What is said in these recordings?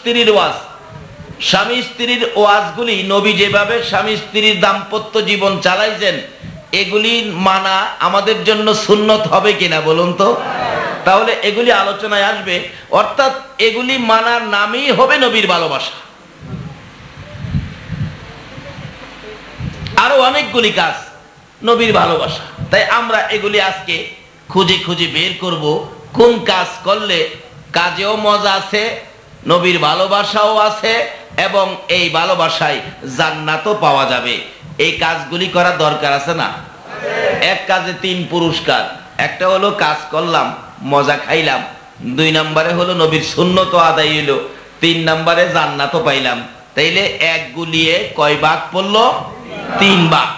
স্ত্রীর ওয়াজ, স্বামী স্ত্রীর ওয়াজগুলি নবী যেভাবে স্বামী স্ত্রীর দাম্পত্য জীবন চালাইছেন, এগুলি মানা আমাদের জন্য সুন্নত হবে কিনা বলুন তো? তাহলে এগুলি আলোচনায় আসবে। অর্থাৎ এগুলি মানার নামই হবে নবীর ভালোবাসা। আরো অনেকগুলি কাজ নবীর ভালোবাসা। তাই আমরা এগুলি আজকে খুঁজে খুঁজে বের করব, কোন কাজ করলে কাজেও মজা আছে, নবীর ভালোবাসাও আছে, এবং এই ভালোবাসায় জান্নাতও পাওয়া যাবে। এই কাজগুলি করা দরকার আছে না? এক কাজে 3 পুরস্কার। একটা হলো কাজ করলাম, মজা খাইলাম। 2 নম্বরে হলো নবীর সুন্নত আদায় হইল। 3 নম্বরে জান্নাতও পাইলাম। তাইলে এক গুলিয়ে কয় ভাগ পড়লো? 3 ভাগ।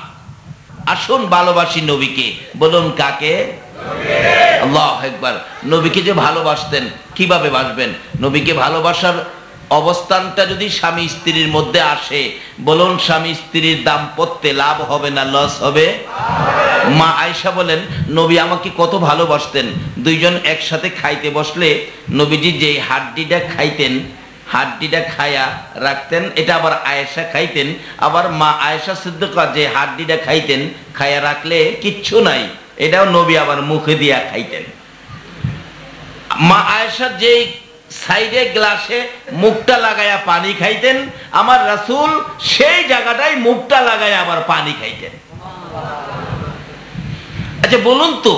আসুন ভালোবাসি নবীকে। বলুন কাকে? আল্লাহু আকবার। নবীকে যে ভালোবাসতেন, কিভাবে বাসবেন? নবীকে ভালোবাসার অবস্থানটা যদি স্বামী স্ত্রীর মধ্যে আসে, বলুন স্বামী স্ত্রীর দাম্পত্যে লাভ হবে না লস হবে? মা আয়েশা বলেন, নবী আমাকে কত ভালোবাসতেন। 2 জন একসাথে খাইতে বসলে নবীজি যে হাড্ডিটা খাইতেন, হাড্ডিটা খায়া রাখতেন, এটা আবার আয়েশা খাইতেন। আবার মা আয়েশা সিদ্দিকা যে হাড্ডিটা খাইতেন, খায়া রাখলে কিচ্ছু নাই, এটাও নবী আবার মুখে দিয়া খাইতেন। মা আয়েশা যে সাইডে গ্লাসে মুখটা লাগায়া পানি খাইতেন, আমার রাসূল সেই জায়গাটায় মুখটা লাগায়া আবার পানি খাইতেন। আচ্ছা বলুন তো,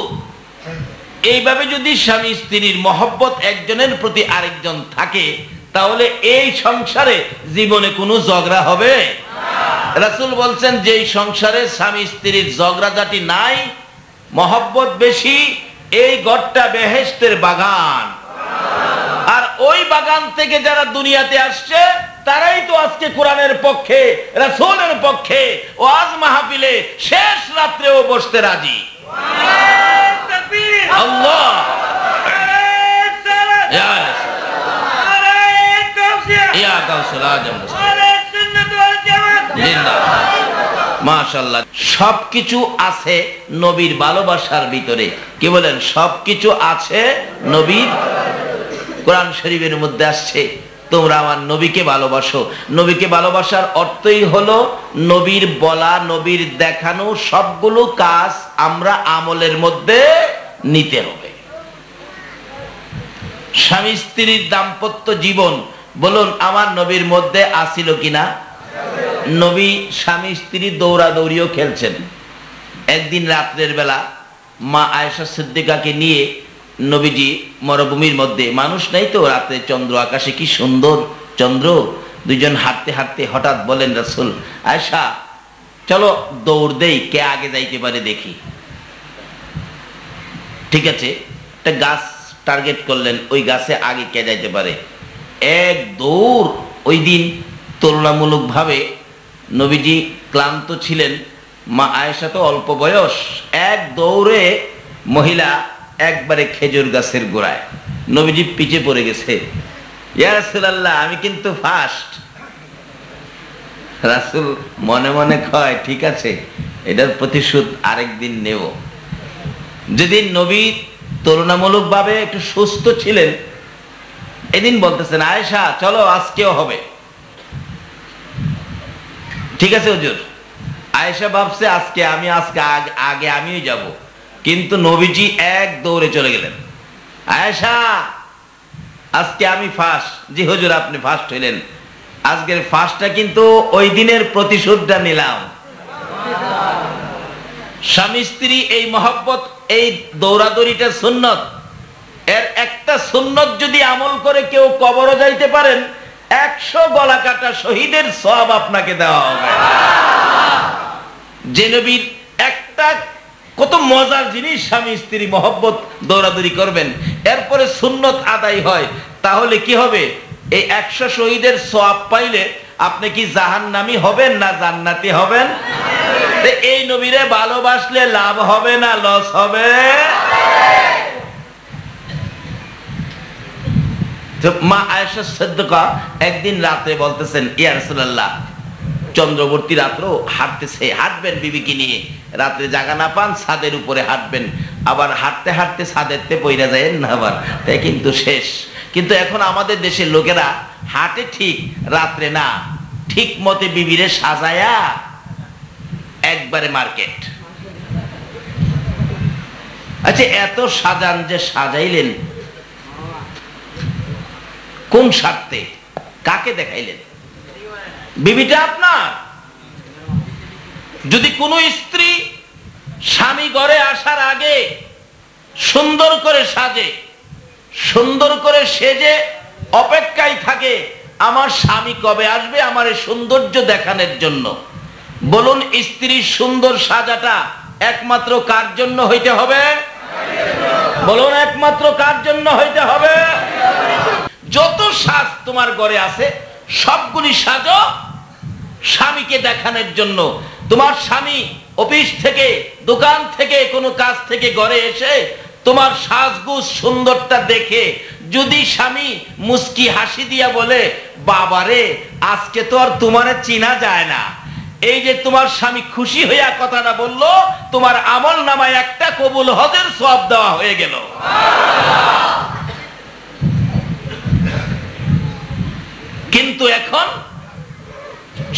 এইভাবে যদি স্বামী স্ত্রীর মহব্বত একজনের প্রতি আরেকজন থাকে, তাহলে এই সংসারে জীবনে কোনো ঝগড়া হবে? রাসূল বলছেন, যেই সংসারে স্বামী স্ত্রীর ঝগড়াঝাটি নাই, মহব্বত বেশি, এই ঘরটা বেহেশতের বাগান। আর ওই বাগান থেকে যারা দুনিয়াতে আসছে, তারাই তো আজকে কোরআনের পক্ষে, রাসূলের পক্ষে ওয়াজ মাহফিলে শেষ রাত্রেও বসতে রাজি। আল্লাহ মাশাআল্লাহ। সবকিছু আছে নবীর ভালোবাসার ভিতরে। কি বলেন? সবকিছু আছে নবীর। কোরআন শরীফের মধ্যে আসছে, তোমরা আমার নবীকে ভালোবাসো। নবীকে ভালোবাসার অর্থই হলো নবীর বলা, নবীর দেখানো সবগুলো কাজ আমরা আমলের মধ্যে নিতে হবে। স্বামী স্ত্রীর দাম্পত্য জীবন, বলুন আমার নবীর মধ্যে আসিল কিনা? নবী স্বামী স্ত্রী দৌড়াদৌড়িও খেলছেন। একদিন রাত্রের বেলা মা আয়েশা সিদ্দিকাকে নিয়ে নবীজি মরুভূমির মধ্যে, মানুষ নাই তো, রাতে চন্দ্র, আকাশে কি সুন্দর চন্দ্র, 2 জন হাঁটতে হাঁটতে হঠাৎ বলেন, রাসূল আয়েশা চলো দৌড় দেই, কে আগে যাইতে পারে দেখি। ঠিক আছে, একটা গাছ টার্গেট করলেন, ওই গাছে আগে কে যাইতে পারে। এক দৌড়। ওই দিন তুলনামূলক ভাবে নবীজি ক্লান্ত ছিলেন, মা আয়েশা তো অল্প বয়স। এক দৌড়ে মহিলা একবারে খেজুর গাছের গোড়ায়। নবীজি পিছে পড়ে গেছে। ইয়া রাসূলুল্লাহ, আমি কিন্তু ফার্স্ট। রাসূল মনে মনে কয়, ঠিক আছে, এটার প্রতিশোধ আরেকদিন নেব। যেদিন নবী তুলনামূলক ভাবে একটু সুস্থ ছিলেন, এদিন বলতেছেন, আয়েশা চলো আজকেও হবে। ঠিক আছে হুজুর। আয়েশা ভাবছে আজকে আগে আমিও যাব, কিন্তু নবীজি এক দৌড়ে চলে গেলেন। আয়েশা আজকে আমি ফার্স্ট। জি হুজুর, আপনি ফার্স্ট হইলেন। আজকের ফার্স্টটা কিন্তু ওই দিনের প্রতিশোধটা নিলাম। স্বামী স্ত্রী এই মহব্বত, এই দৌড়াদৌড়িটা সুন্নত। এর একটা সুন্নত যদি আমল করে কেউ কবরও যাইতে পারেন, 100 গলা কাটা শহীদের সওয়াব আপনাকে দেওয়া হবে। যে নবীর একটা কত মজার জিনিস, স্বামী স্ত্রী মহব্বত দৌড়াদৌড়ি করবেন, এরপরে সুন্নত আদায় হয়, তাহলে কি হবে? এই 100 শহীদের সওয়াব পাইলে আপনি কি জাহান্নামী হবেন না জান্নাতি হবেন? এই নবীরে ভালোবাসলে লাভ হবে না লস হবে? মা আয়েশা সিদ্দিকা একদিন রাতে বলতেছেন, ইয়া রাসূলুল্লাহ, চন্দ্রবর্তী রাত্র হাঁটতেছে, হাঁটবেন বিবিকে নিয়ে, রাত্রে জাগা না পান ছাদের উপরে হাঁটবেন, আবার হাঁটতে হাঁটতে ছাদেরতে পইরা যায় না, আবার তাই কিন্তু শেষ। কিন্তু এখন আমাদের দেশের লোকেরা হাটে ঠিক, রাত্রে না, ঠিক মতে বিবিরে সাজায়া একবারে মার্কেট। আচ্ছা, এত সাজান যে সাজাইলেন কোন স্বার্থে, কাকে দেখাইলেন? বিবিটা আপনার। যদি কোনো স্ত্রী স্বামী ঘরে আসার আগে সুন্দর করে সাজে, সুন্দর করে সেজে অপেক্ষায় থাকে আমার স্বামী কবে আসবে আমার এই সৌন্দর্য দেখানোর জন্য, বলুন স্ত্রীর সুন্দর সাজাটা একমাত্র কার জন্য হইতে হবে? বলুন একমাত্র কার জন্য হইতে হবে? যত সাজ তোমার ঘরে আছে সবগুলি সাজো স্বামীকে দেখানোর জন্য। তোমার স্বামী অফিস থেকে, দোকান থেকে, কোনো কাজ থেকে ঘরে এসে তোমার সাজগুজ সুন্দরটা দেখে যদি স্বামী মুস্কি হাসি দিয়া বলে, বাবারে আজকে তো আর তোমারে চিনা যায় না, এই যে তোমার স্বামী খুশি হইয়া কথাটা বললো, তোমার আমল নামায় একটা কবুল হজের সওয়াব দেওয়া হয়ে গেল। কিন্তু এখন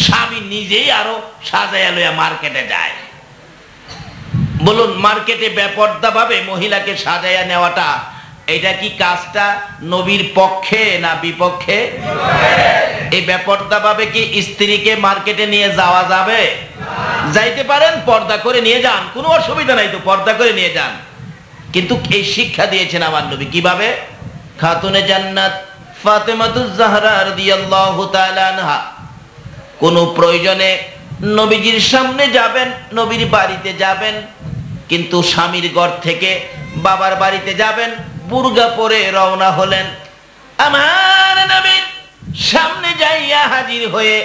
স্বামী নিজেই আরো সাজায়া লইয়া মার্কেটে যায়। বলুন, মার্কেটে বেপর্দা ভাবে মহিলাকে সাজায়া নেওয়াটা, এটা কি কাজটা নবীর পক্ষে না বিপক্ষে? এই বেপর্দা ভাবে কি স্ত্রীকে মার্কেটে নিয়ে যাওয়া যাবে? যাইতে পারেন, পর্দা করে নিয়ে যান, কোনো অসুবিধা নাই তো, পর্দা করে নিয়ে যান। কিন্তু এই শিক্ষা দিয়েছেন আমার নবী কিভাবে? খাতুনে জান্নাত ফাতেমাতুজ জাহরা রাদিয়াল্লাহু তাআলা আনহা কোন প্রয়োজনে নবীজির সামনে যাবেন, নবীর বাড়িতে যাবেন, কিন্তু স্বামীর ঘর থেকে বাবার বাড়িতে যাবেন, বুরকা পরে রওনা হলেন। আমার নবীর সামনে যাইয়া হাজির হয়ে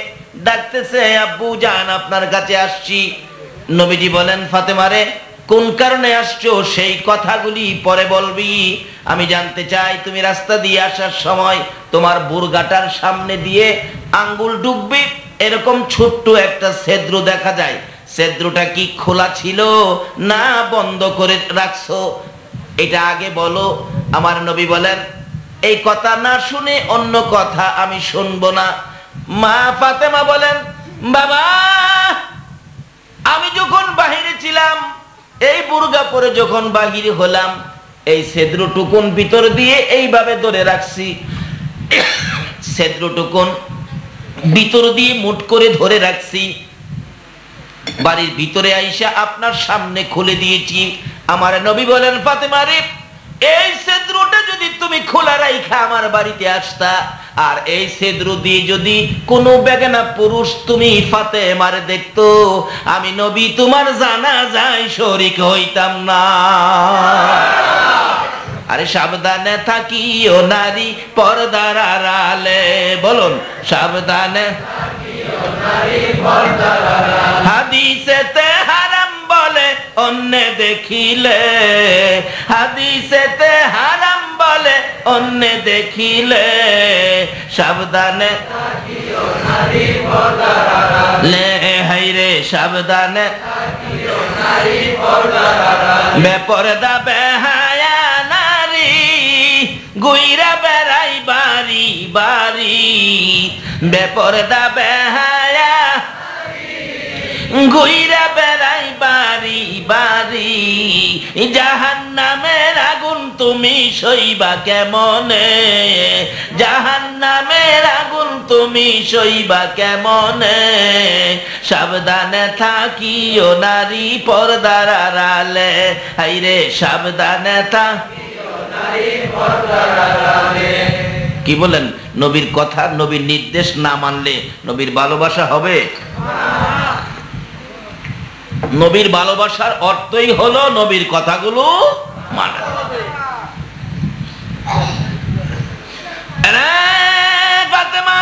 ডাকতেছে, আব্বু জান আপনার কাছে আসছি। নবীজি বলেন, ফাতেমারে কোন কারণে আসছো সেই কথাগুলি পরে বলবি, আমি জানতে চাই তুমি রাস্তা দিয়ে আসার সময় তোমার বুরগাটার সামনে দিয়ে আঙ্গুল ডুববে, এরকম ছোট্ট একটা ছিদ্র দেখা যায়, ছিদ্রটা কি খোলা ছিল না বন্ধ করে রাখছো, এটা আগে বলো। আমার নবী বলেন, এই কথা না শুনে অন্য কথা আমি শুনবো না। মা ফাতেমা বলেন, বাবা আমি যখন বাহিরে ছিলাম, এই বুরগা পরে যখন বাহিরে হলাম, এই ছিদ্রটুকুন ভিতর দিয়ে এইভাবে ধরে রাখছি, ছিদ্রটুকুন ভিতর দিয়ে মুট করে ধরে রাখছি, বাড়ির ভিতরে আইসা আপনার সামনে খুলে দিয়েছি। আমার নবী বলেন, ফাতেমা রে এই ছিদ্রটা যদি তুমি খোলা রাইখা আমার বাড়িতে আসতা, আর এই ছিদ্র দিয়ে যদি কোনো বেগানা পুরুষ তুমি ফাতেমারে দেখতো, আমি নবী তোমার জানাজায় শরীক হইতাম না। আরে সাবধানে থাকিও নারী পর্দার আড়ালে, বলুন সাবধানে থাকিও নারী পর্দার আড়ালে। হাদিসেতে হারাম বলে অন্য দেখিলে, হাদিসেতে হারাম বলে অন্য দেখিলে, সাবধানে থাকিও নারী পর্দার আড়ালে। হাইরে সাবধানে থাকিও নারী পর্দার আড়ালে। বেপরদা বেহায়া নারী গুইরা বেড়াই বাড়ি বাড়ি, বেপরদা বেহায়া গুইরা বেড়াই বাড়ি বাড়ি, জাহান্নামের আগুন তুমি সইবা কেমনে, জাহান্নামের আগুন তুমি সইবা কেমনে, সাবধানে থাকিও নারী পর্দার আড়ালে। হাইরে সাবধানে থাকিও নারী পর্দার আড়ালে। কি বলেন? নবীর কথা, নবীর নির্দেশ না মানলে নবীর ভালোবাসা হবে? নবীর ভালোবাসার অর্থই হলো নবীর কথাগুলো মানা। ফাতেমা,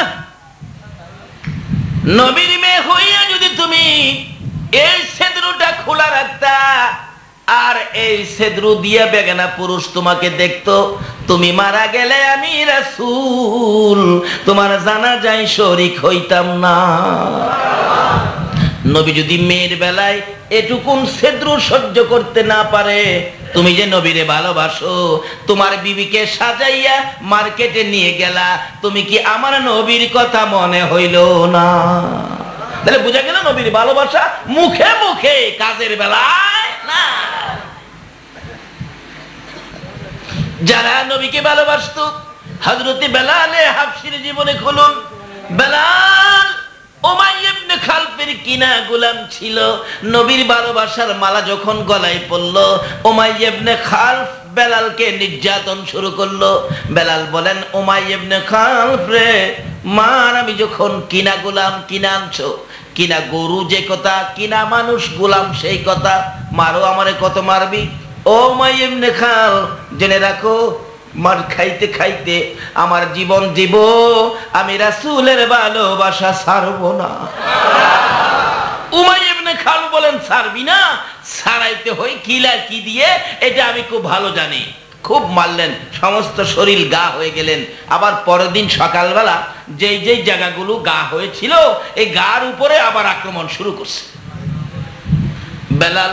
নবীর মেয়ে হইয়া যদি তুমি এই ছিদ্রটা খোলা রাখতা, আর এই ছিদ্র দিয়ে বেগানা পুরুষ তোমাকে দেখতো, তুমি মারা গেলে আমি রাসূল তোমার জানাজায় শরীক হইতাম না। নবী যদি মেয়ের বেলায় এটুকুন ছিদ্র সহ্য করতে না পারে, তুমি যে নবীরে ভালোবাসো, তোমার বিবিকে সাজাইয়া মার্কেটে নিয়ে গেলা, তুমি কি আমার নবীর কথা মনে হইল না? তাহলে বোঝা গেল নবীর ভালোবাসা মুখে মুখে, কাজের বেলায় না। যারা নবীকে ভালোবাসতো, হযরতে বেলাল হাবশীর জীবনে খুলুন। বেলাল উমাইয়া ইবনে খালফের কিনা গোলাম ছিল। নবীর ভালোবাসার মালা যখন গলায় পড়ল, উমাইয়া ইবনে খালফ বেলালকে নির্যাতন শুরু করলো। বেলাল বলেন, উমাইয়া ইবনে খালফ রে, মার, আমি যখন কিনা গোলাম, কিনা আনছো, কিনা গরু যে কথা, কিনা মানুষ গোলাম সেই কথা, মারো, আমারে কত মারবি? ও উমাইয়া ইবনে খালফ, জেনে রাখো, মার খাইতে খাইতে আমার জীবন দিব, আমি রাসূলের ভালোবাসা ছাড়বো না। উমাইয়া ইবনে খালফ বলেন, ছাড়বি না? ছাড়াইতে হয় কিলা কি দিয়ে, এটা আমি খুব ভালো জানি। খুব মারলেন, সমস্ত শরীর গা হয়ে গেলেন। আবার পরের দিন সকালবেলা যেই যেই জায়গাগুলো গা হয়েছিল, এই গার উপরে আবার আক্রমণ শুরু করছে। বেলাল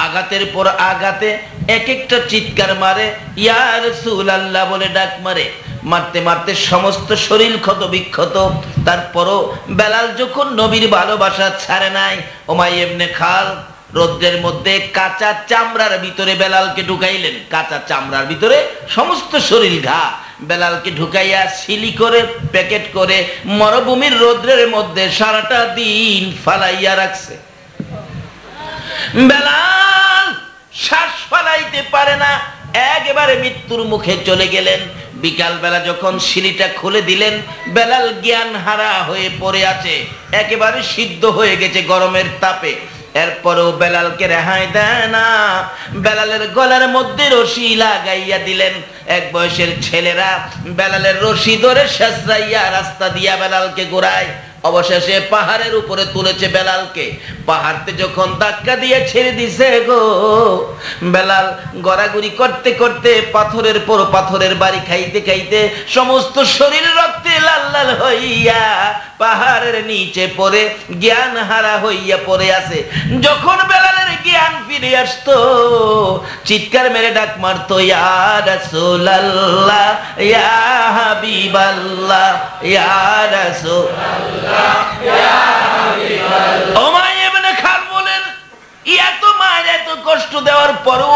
আঘাতের পর আঘাতে এক একটা চিৎকার মারে, ইয়া রাসূলুল্লাহ বলে ডাক মারে। মারতে মারতে সমস্ত শরীর ক্ষত বিক্ষত। তারপরও বেলাল যখন নবীর ভালোবাসা ছাড়ে নাই, উমাইয়া ইবনে খালফ রৌদ্রের মধ্যে কাঁচা চামড়ার ভিতরে বেলালকে ঢুকাইলেন। কাঁচা চামড়ার ভিতরে সমস্ত শরীর ঘা, বেলালকে ঢুকাইয়া সিলি করে প্যাকেট করে মরুভূমির রৌদ্রের মধ্যে সারাটা দিন ফালাইয়া রাখছে। বেলাল শ্বাস ফালাইতে পারে না, একেবারে মৃত্যুর মুখে চলে গেলেন। বিকাল বেলা যখন সিলিটা খুলে দিলেন, বেলাল জ্ঞান হারা হয়ে পড়ে আছে, একেবারে সিদ্ধ হয়ে গেছে গরমের তাপে। এরপরেও বেলালকে রেহাই দেয় না। বেলালের গলার মধ্যে রশি লাগাইয়া দিলেন। এক বয়সের ছেলেরা বেলালের রশি ধরে শেষরাইয়া রাস্তা দিয়া বেলালকে ঘোরায়। অবশেষে পাহাড়ের উপরে তুলেছে বেলালকে। পাহাড়তে যখন ধাক্কা দিয়ে ছেড়ে দিছে গো, বেলাল গড়াগড়ি করতে করতে পাথরের পর পাথরের বাড়ি খাইতে খাইতে সমস্ত শরীর রক্তে লাল লাল হইয়া পাহাড়ের নিচে পড়ে জ্ঞান হারা হইয়া পড়ে আছে। যখন বেলালের জ্ঞান ফিরে আসতো, চিৎকার মেরে ডাক মারতো, ইয়া রাসূলুল্লাহ, ইয়া হাবিবাল্লাহ, ইয়া রাসূলুল্লাহ, ইয়া হাবিবাল্লাহ। উমাইয়া ইবনে খালফ বলেন, এত মার, এত কষ্ট দেওয়ার পরও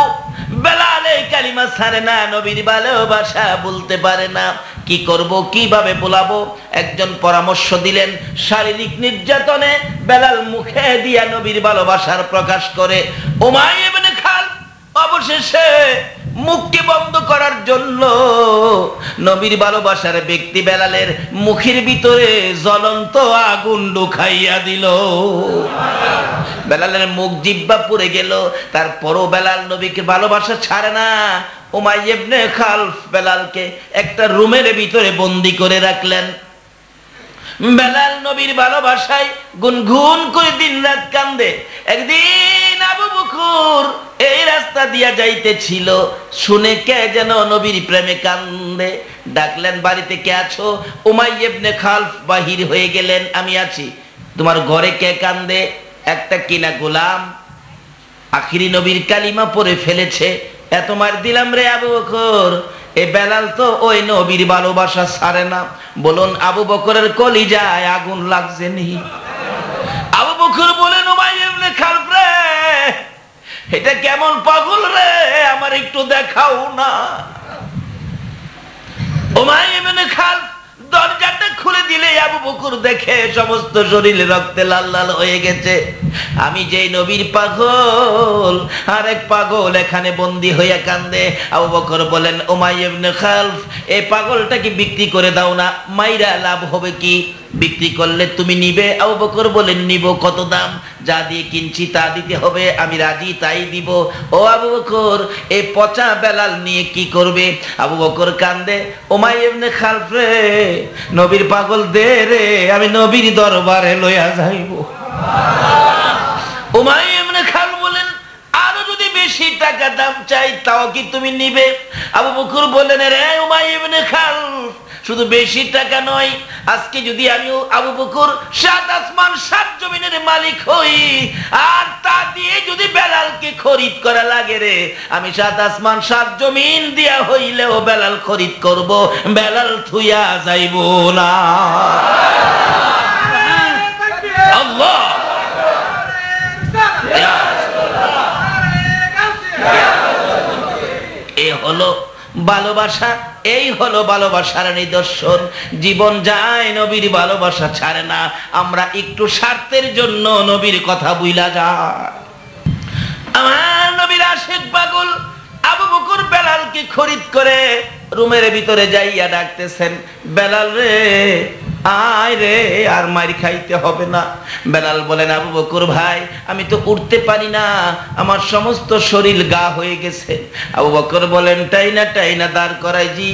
বেলাল এই কালিমা ছাড়ে না, নবীর ভালোবাসা বলতে পারে না। কি করব, কিভাবে বলাবো? একজন পরামর্শ দিলেন, শারীরিক নির্যাতনে বেলাল মুখে দিয়া নবীর ভালোবাসার প্রকাশ করে। উমাইয়া ইবনে খালফ অবশেষে মুখকে বন্ধ করার জন্য নবীর ভালোবাসার ব্যক্তি বেলালের মুখের ভিতরে জ্বলন্ত আগুন ঢুকাইয়া দিল। বেলালের মুখ জিহ্বা পুড়ে গেল। তারপরও বেলাল নবীকে ভালোবাসা ছাড়ে না। উমাইয়া ইবনে খালফ বেলালকে একটা রুমের ভিতরে বন্দি করে রাখলেন। বেলাল নবীর ভালোবাসায় গুনগুন করে দিনরাত কান্দে। একদিন আবু বকর এই রাস্তা দিয়া যাইতেছিল, শুনে কে যেন নবীর প্রেমে কান্দে। ডাকলেন, বাড়িতে কে আছো? উমাইয়া ইবনে খালফ বাহির হয়ে গেলেন, আমি আছি। তোমার ঘরে কে কান্দে? একটা কিনা গোলাম আখিরি নবীর কালিমা পড়ে ফেলেছে, এত মার দিলাম রে আবু বকর। এ বেলাল তো ওই নবীর ভালোবাসা ছাড়ে না। বলুন, আবু বকরের কলিজায় আগুন লাগছে নি? আবু বকর বলেন, উমাইয়া ইবনে খালফ রে, এটা কেমন পাগল রে, আমার একটু দেখাও না। উমাইয়া ইবনে খালফ দরজাটা খুলে দিলে আবু বকর দেখে সমস্ত শরীর রক্তে লাল লাল হয়ে গেছে। আমি যেই নবীর পাগল, আরেক পাগল এখানে বন্দী হইয়া কান্দে। আবু বকর বলেন, উমাইয়া ইবনে খালফ, এই পাগলটাকে বিক্রি করে দাও না, মাইরা লাভ হবে কি? বিক্রি করলে তুমি নিবে? আবু বকর বলেন, নিব। কত দাম? যা দিয়ে কিনছি তা দিতে হবে, আমি রাজি, তাই দিব। ও আবু বকর, এই পচা বেলাল নিয়ে কি করবে? আবু বকর কান্দে, উমাইয়া ইবনে খালফ রে, নবীর পাগল দে রে, আমি নবীর দরবারে লইয়া যাইব। উমাইয়া ইবনে খালফ বলেন, আরো যদি বেশি টাকা দাম চাই তাও কি তুমি নিবে? আবু বকর বলেন, রে উমাইয়া ইবনে খালফ, শুধু বেশি টাকা নয়, আজকে যদি আমি আবু বকর 7 আসমান 7 জমিনের মালিক হই, আর তা দিয়ে যদি বেলালকে খরিদ করা লাগে রে, আমি 7 আসমান 7 জমিন দিয়া হইলেও বেলাল খরিদ করব, বেলাল থুইয়া যাইব না। আল্লাহ, এ হলো ভালোবাসা, এই হলো ভালোবাসার নিদর্শন। জীবন যায়, নবীর ভালোবাসা ছাড়ে না। আমরা একটু স্বার্থের জন্য নবীর কথা বুইলা যায়। আমার নবীর আশিক পাগল আবু বকর বেলালকে খরিদ করে রুমের ভিতরে যাইয়া ডাকতেছেন, বেলাল রে আয় রে, আর মার খাইতে হবে না। বেলাল বলেন, আবু বকর ভাই, আমি তো উঠতে পারি না, আমার সমস্ত শরীর গা হয়ে গেছে। আবু বকর বলেন, টাইনা দাঁড় করাই জি।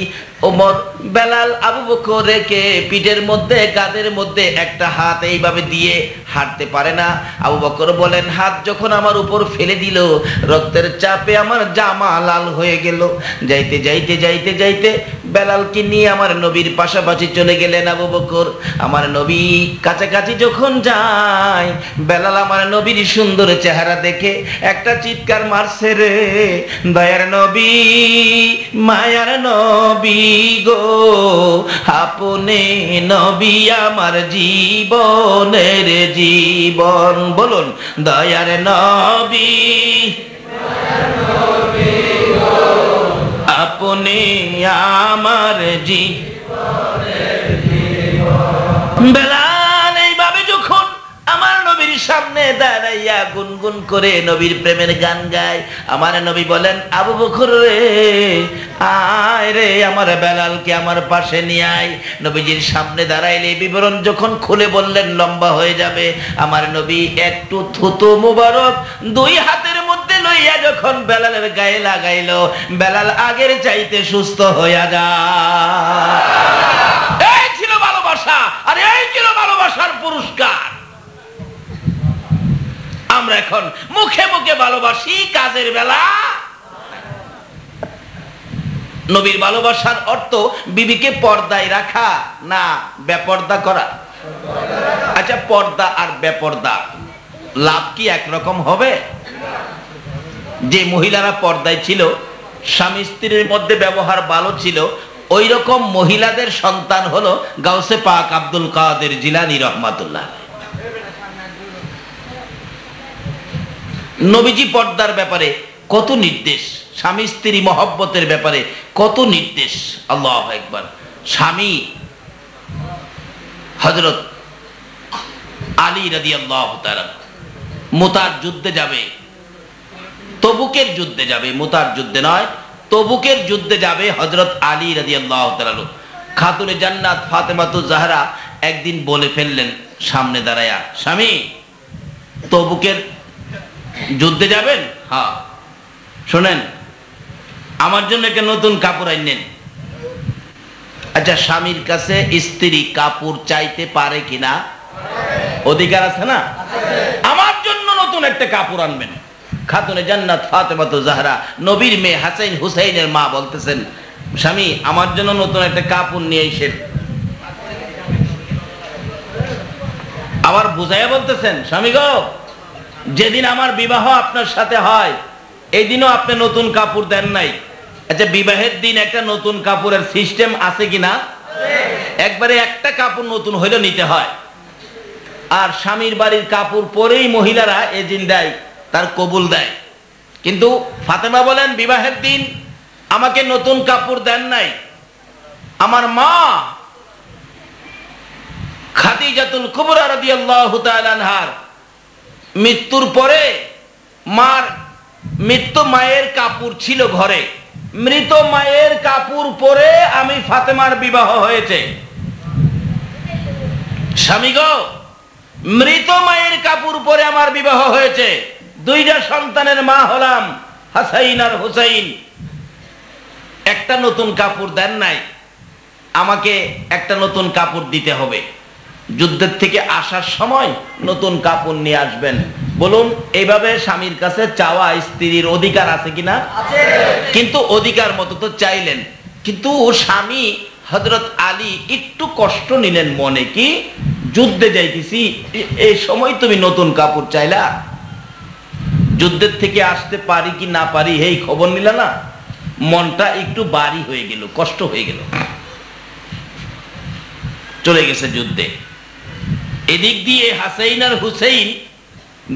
ওমর বেলাল আবু বকর রেখে পিঠের মধ্যে কাঁধের মধ্যে একটা হাত এইভাবে দিয়ে হাঁটতে পারে না। আবু বকর বলেন, হাত যখন আমার উপর ফেলে দিল, রক্তের চাপে আমার জামা লাল হয়ে গেল। যাইতে যাইতে যাইতে যাইতে বেলালকে নিয়ে আমার নবীর পাশাপাশি চলে গেলেন আবু বকর। আমার নবী কাছাকাছি যখন যায়, বেলাল আমার নবীর সুন্দর চেহারা দেখে একটা চিৎকার মারছে রে, দয়ার নবী, মায়ার নবী গো, আপনি নবী আমার জীবনের জীবন। বলুন, দয়ার নবী, আপনি আমার জীবনের জীবন। বেলাল এইভাবে যখন আমার নবীর সামনে দাঁড়াইয়া গুনগুন করে নবীর প্রেমের গান গায়, আমার নবী বলেন, আবু বকর রে আয় রে, আমার বেলালকে আমার পাশে নিয়ে আয়। নবীজির সামনে দাঁড়াইলে বিবরণ যখন খুলে বললেন লম্বা হয়ে যাবে, আমার নবী একটু থুতু মুবারক 2 হাতের মধ্যে লইয়া যখন বেলালের গায়ে লাগাইল, বেলাল আগের চাইতে সুস্থ হইয়া যায়। এই ছিল ভালোবাসা, আর এই ছিল ভালোবাসার পুরস্কার। আমরা এখন মুখে মুখে ভালোবাসি, কাজের বেলা। নবীর ভালোবাসার অর্থ বিবিকে পর্দায় রাখা না বেপর্দা করা? আচ্ছা, পর্দা আর বেপর্দা লাভ কি একরকম হবে? যে মহিলারা পর্দায় ছিল, স্বামী স্ত্রীর মধ্যে ব্যবহার ভালো ছিল, ওই রকম মহিলাদের সন্তান হলো গাউসে পাক আব্দুল কাদের জিলানী রহমাতুল্লাহ। নবীজি পর্দার ব্যাপারে কত নির্দেশ, স্বামী স্ত্রী মহব্বতের ব্যাপারে কত নির্দেশ। আল্লাহু আকবার। স্বামী হযরত আলী রাদিয়াল্লাহু তাআলা মুতার যুদ্ধে যাবে, তবুকের যুদ্ধে যাবে, মুতার যুদ্ধে নয়, তবুকের যুদ্ধে যাবে হযরত আলী রাদিয়াল্লাহু তাআলা। খাতুনে জান্নাত ফাতেমাতুজ জাহরা একদিন বলে ফেললেন সামনে দাঁড়ায়া, স্বামী তবুকের যুদ্ধে যাবেন? হ্যাঁ। শোনেন, আমার জন্য একটা নতুন কাপড় আনেন। আচ্ছা, স্বামীর কাছে স্ত্রী কাপড় চাইতে পারে কিনা? অধিকার আছে না? আমার জন্য নতুন একটা কাপড় আনবেন। খাতুনে জান্নাত ফাতেমাতুজ জাহরা, নবীর মেয়ে হাসান হুসাইনের মা বলতেছেন, স্বামী আমার জন্য নতুন একটা কাপড় নিয়ে এসেন। আবার বুঝাইয়া বলতেছেন, স্বামী গো, যেদিন আমার বিবাহ আপনার সাথে হয়, এই দিনও আপনি নতুন কাপড় দেন নাই। আচ্ছা, বিবাহের দিন একটা নতুন কাপড়ের সিস্টেম আছে কিনা? একবারে একটা কাপড় নতুন হইলে নিতে হয়। আর স্বামীর বাড়ির কাপড় পরেই মহিলারা এজিন দেয়, তার কবুল দেয়। কিন্তু ফাতেমা বলেন, বিবাহের দিন আমাকে নতুন কাপড় দেন নাই। আমার মা খাদিজাতুল কুবরা রাদিয়াল্লাহু তাআলা আনহার মৃত্যুর পরে মৃত মায়ের কাপড় ছিল ঘরে, মৃত মায়ের কাপড় পরে আমি ফাতেমার বিবাহ হয়েছে। স্বামী গো, মৃত মায়ের কাপড় পরে আমার বিবাহ হয়েছে। 2টা সন্তানের মা হলাম, হাসাইন আর হুসাইন। একটা নতুন কাপড় দেন নাই, আমাকে একটা নতুন কাপড় দিতে হবে। যুদ্ধের থেকে আসার সময় নতুন কাপড় নিয়ে আসবেন। বলুন, এইভাবে স্বামীর কাছে চাওয়া স্ত্রীর অধিকার আছে কিনা? কিন্তু অধিকার মতো তো চাইলেন, কিন্তু স্বামী হযরত আলী একটু কষ্ট নিলেন মনে, কি যুদ্ধে যাইতেছি, এই সময় তুমি নতুন কাপড় চাইলা, যুদ্ধের থেকে আসতে পারি কি না পারি এই খবর নিলা না, মনটা একটু ভারী হয়ে গেল, কষ্ট হয়ে গেল, চলে গেছে যুদ্ধে। এদিক দিয়ে হাসাইন আর হুসাইন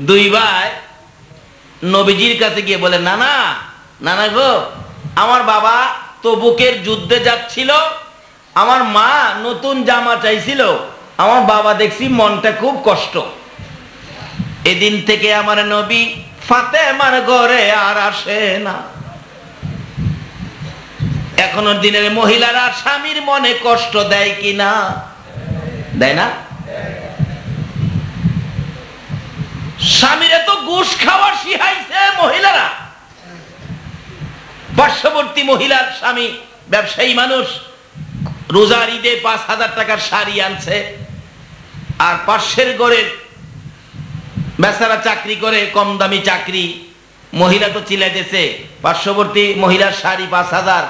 দুই ভাই নবীজির কাছে গিয়ে বলে, নানা নানা গো, আমার বাবা তবুকের যুদ্ধে যাচ্ছিল, আমার মা নতুন জামা চাইছিল, আমার বাবা দেখছি মনটা খুব কষ্ট, এদিন থেকে আমার নবী ফাতেমার ঘরে আর আসে না। এখনো দিনের মহিলারা স্বামীর মনে কষ্ট দেয় কিনা? দেয় না? স্বামীরা তো ঘুষ খাওয়া শিখাইছে মহিলারা। পার্শ্ববর্তী মহিলার স্বামী ব্যবসায়ী মানুষ, রোজার ঈদে ৫,০০০ টাকার শাড়ি আনছে, আর পাশের ঘরের বেচারা চাকরি করে, কম দামি চাকরি, মহিলা তো চিল্লাইতেছে পার্শ্ববর্তী মহিলার শাড়ি ৫,০০০,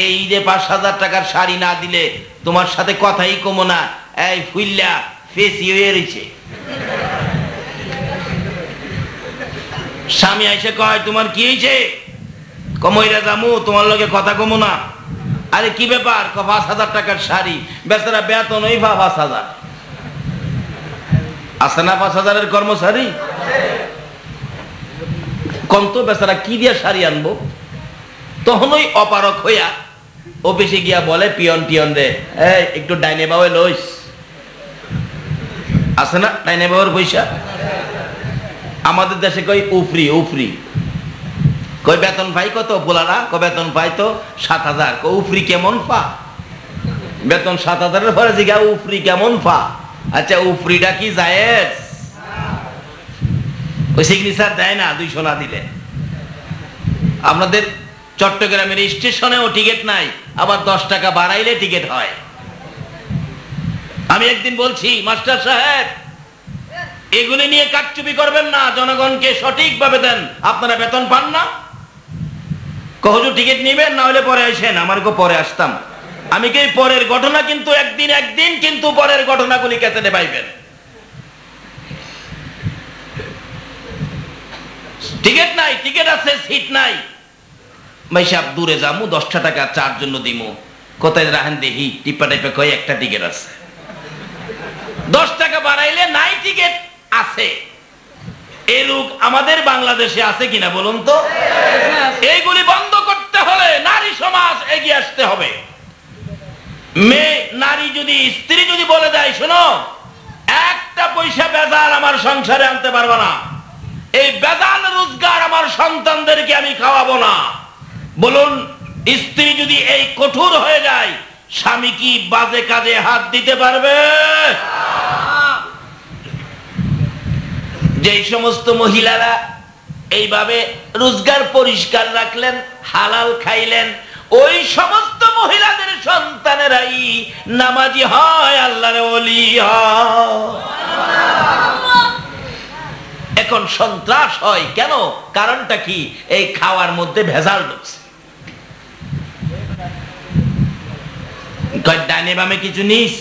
এই ঈদে ৫,০০০ টাকার শাড়ি না দিলে তোমার সাথে কথাই কমো না, এই ফুইল্লা ফেসি হয়ে রয়েছে। স্বামী এসে কয়, তোমার কি হয়েছে? কমইরা জামু, তোমার লগে কথা কমো না। আরে কি ব্যাপার? ৫,০০০ টাকার শাড়ি, বেচারা বেতন ওই ৫,০০০ আছে না, ৫,০০০-এর কর্মচারী, কম তো বেচারা কি দিয়ে শাড়ি আনবো? তখন ওই অপারক হইয়া অফিসে গিয়া বলে পিয়ন টিয়ন দে, এই একটু ডাইনে বাউে লইস, আছে না ডাইনে বাউের পয়সা? আমাদের দেশে কই উফরি, উফরি কই বেতন পাই কত? বলারা ক বেতন পাই তো ৭,০০০। ক উফরি কেমন পা? বেতন ৭,০০০-এর পরে জিগা উফরি কেমন পা? আচ্ছা উফরিটা কি জায়েজ? ওই সিগনেচার দেয় না ২০০ না দিলে। আপনাদের চট্টগ্রামের স্টেশনেও টিকিট নাই, আবার ১০ টাকা বাড়াইলে টিকিট হয়। আমি একদিন বলছি, মাস্টার সাহেব এগুলি নিয়ে কারচুপি করবেন না, জনগণকে সঠিকভাবে দেন, আপনারা বেতন পান না। হুজুর টিকিট নিবেন, না হলে পরে আসেন। আমার পরে আসতাম আমি, কি পরের ঘটনা কিন্তু একদিন কিন্তু পরের ঘটনাগুলি ক্যাসেটে পাইবেন। টিকিট নাই, টিকিট আছে সিট নাই, ভাই সাহেব দূরে যামু, ১০টা টাকা চার জন্য দিমু, কোথায় রাহেন দেখি, টিপা টাইপে কয় একটা টিকিট আছে। ১০ টাকা বাড়াইলে নাই টিকিট আছে। এই লোক আমাদের বাংলাদেশে আছে কিনা বলুন তো? এইগুলি বন্ধ করতে হলে নারী সমাজ এগিয়ে আসতে হবে। মেয়ে নারী যদি, স্ত্রী যদি বলে দেয়, শোনো একটা পয়সা বেজাল আমার সংসারে আনতে পারবো না, এই বেজাল রোজগার আমার সন্তানদেরকে আমি খাওয়াবো না, বলুন স্ত্রী যদি এই কঠোর হয়ে যায়, স্বামী কি বাজে কাজে হাত দিতে পারবে? যেই সমস্ত মহিলারা এইভাবে রোজগার পরিষ্কার রাখলেন, হালাল খাইলেন, ওই সমস্ত মহিলাদের সন্তানেরাই নামাজি হয়, আল্লাহর ওলি হয়। এখন সন্ত্রাস হয় কেন? কারণটা কি? এই খাওয়ার মধ্যে ভেজাল ঢুকছে। ডাইনে বামে কিছু নিস,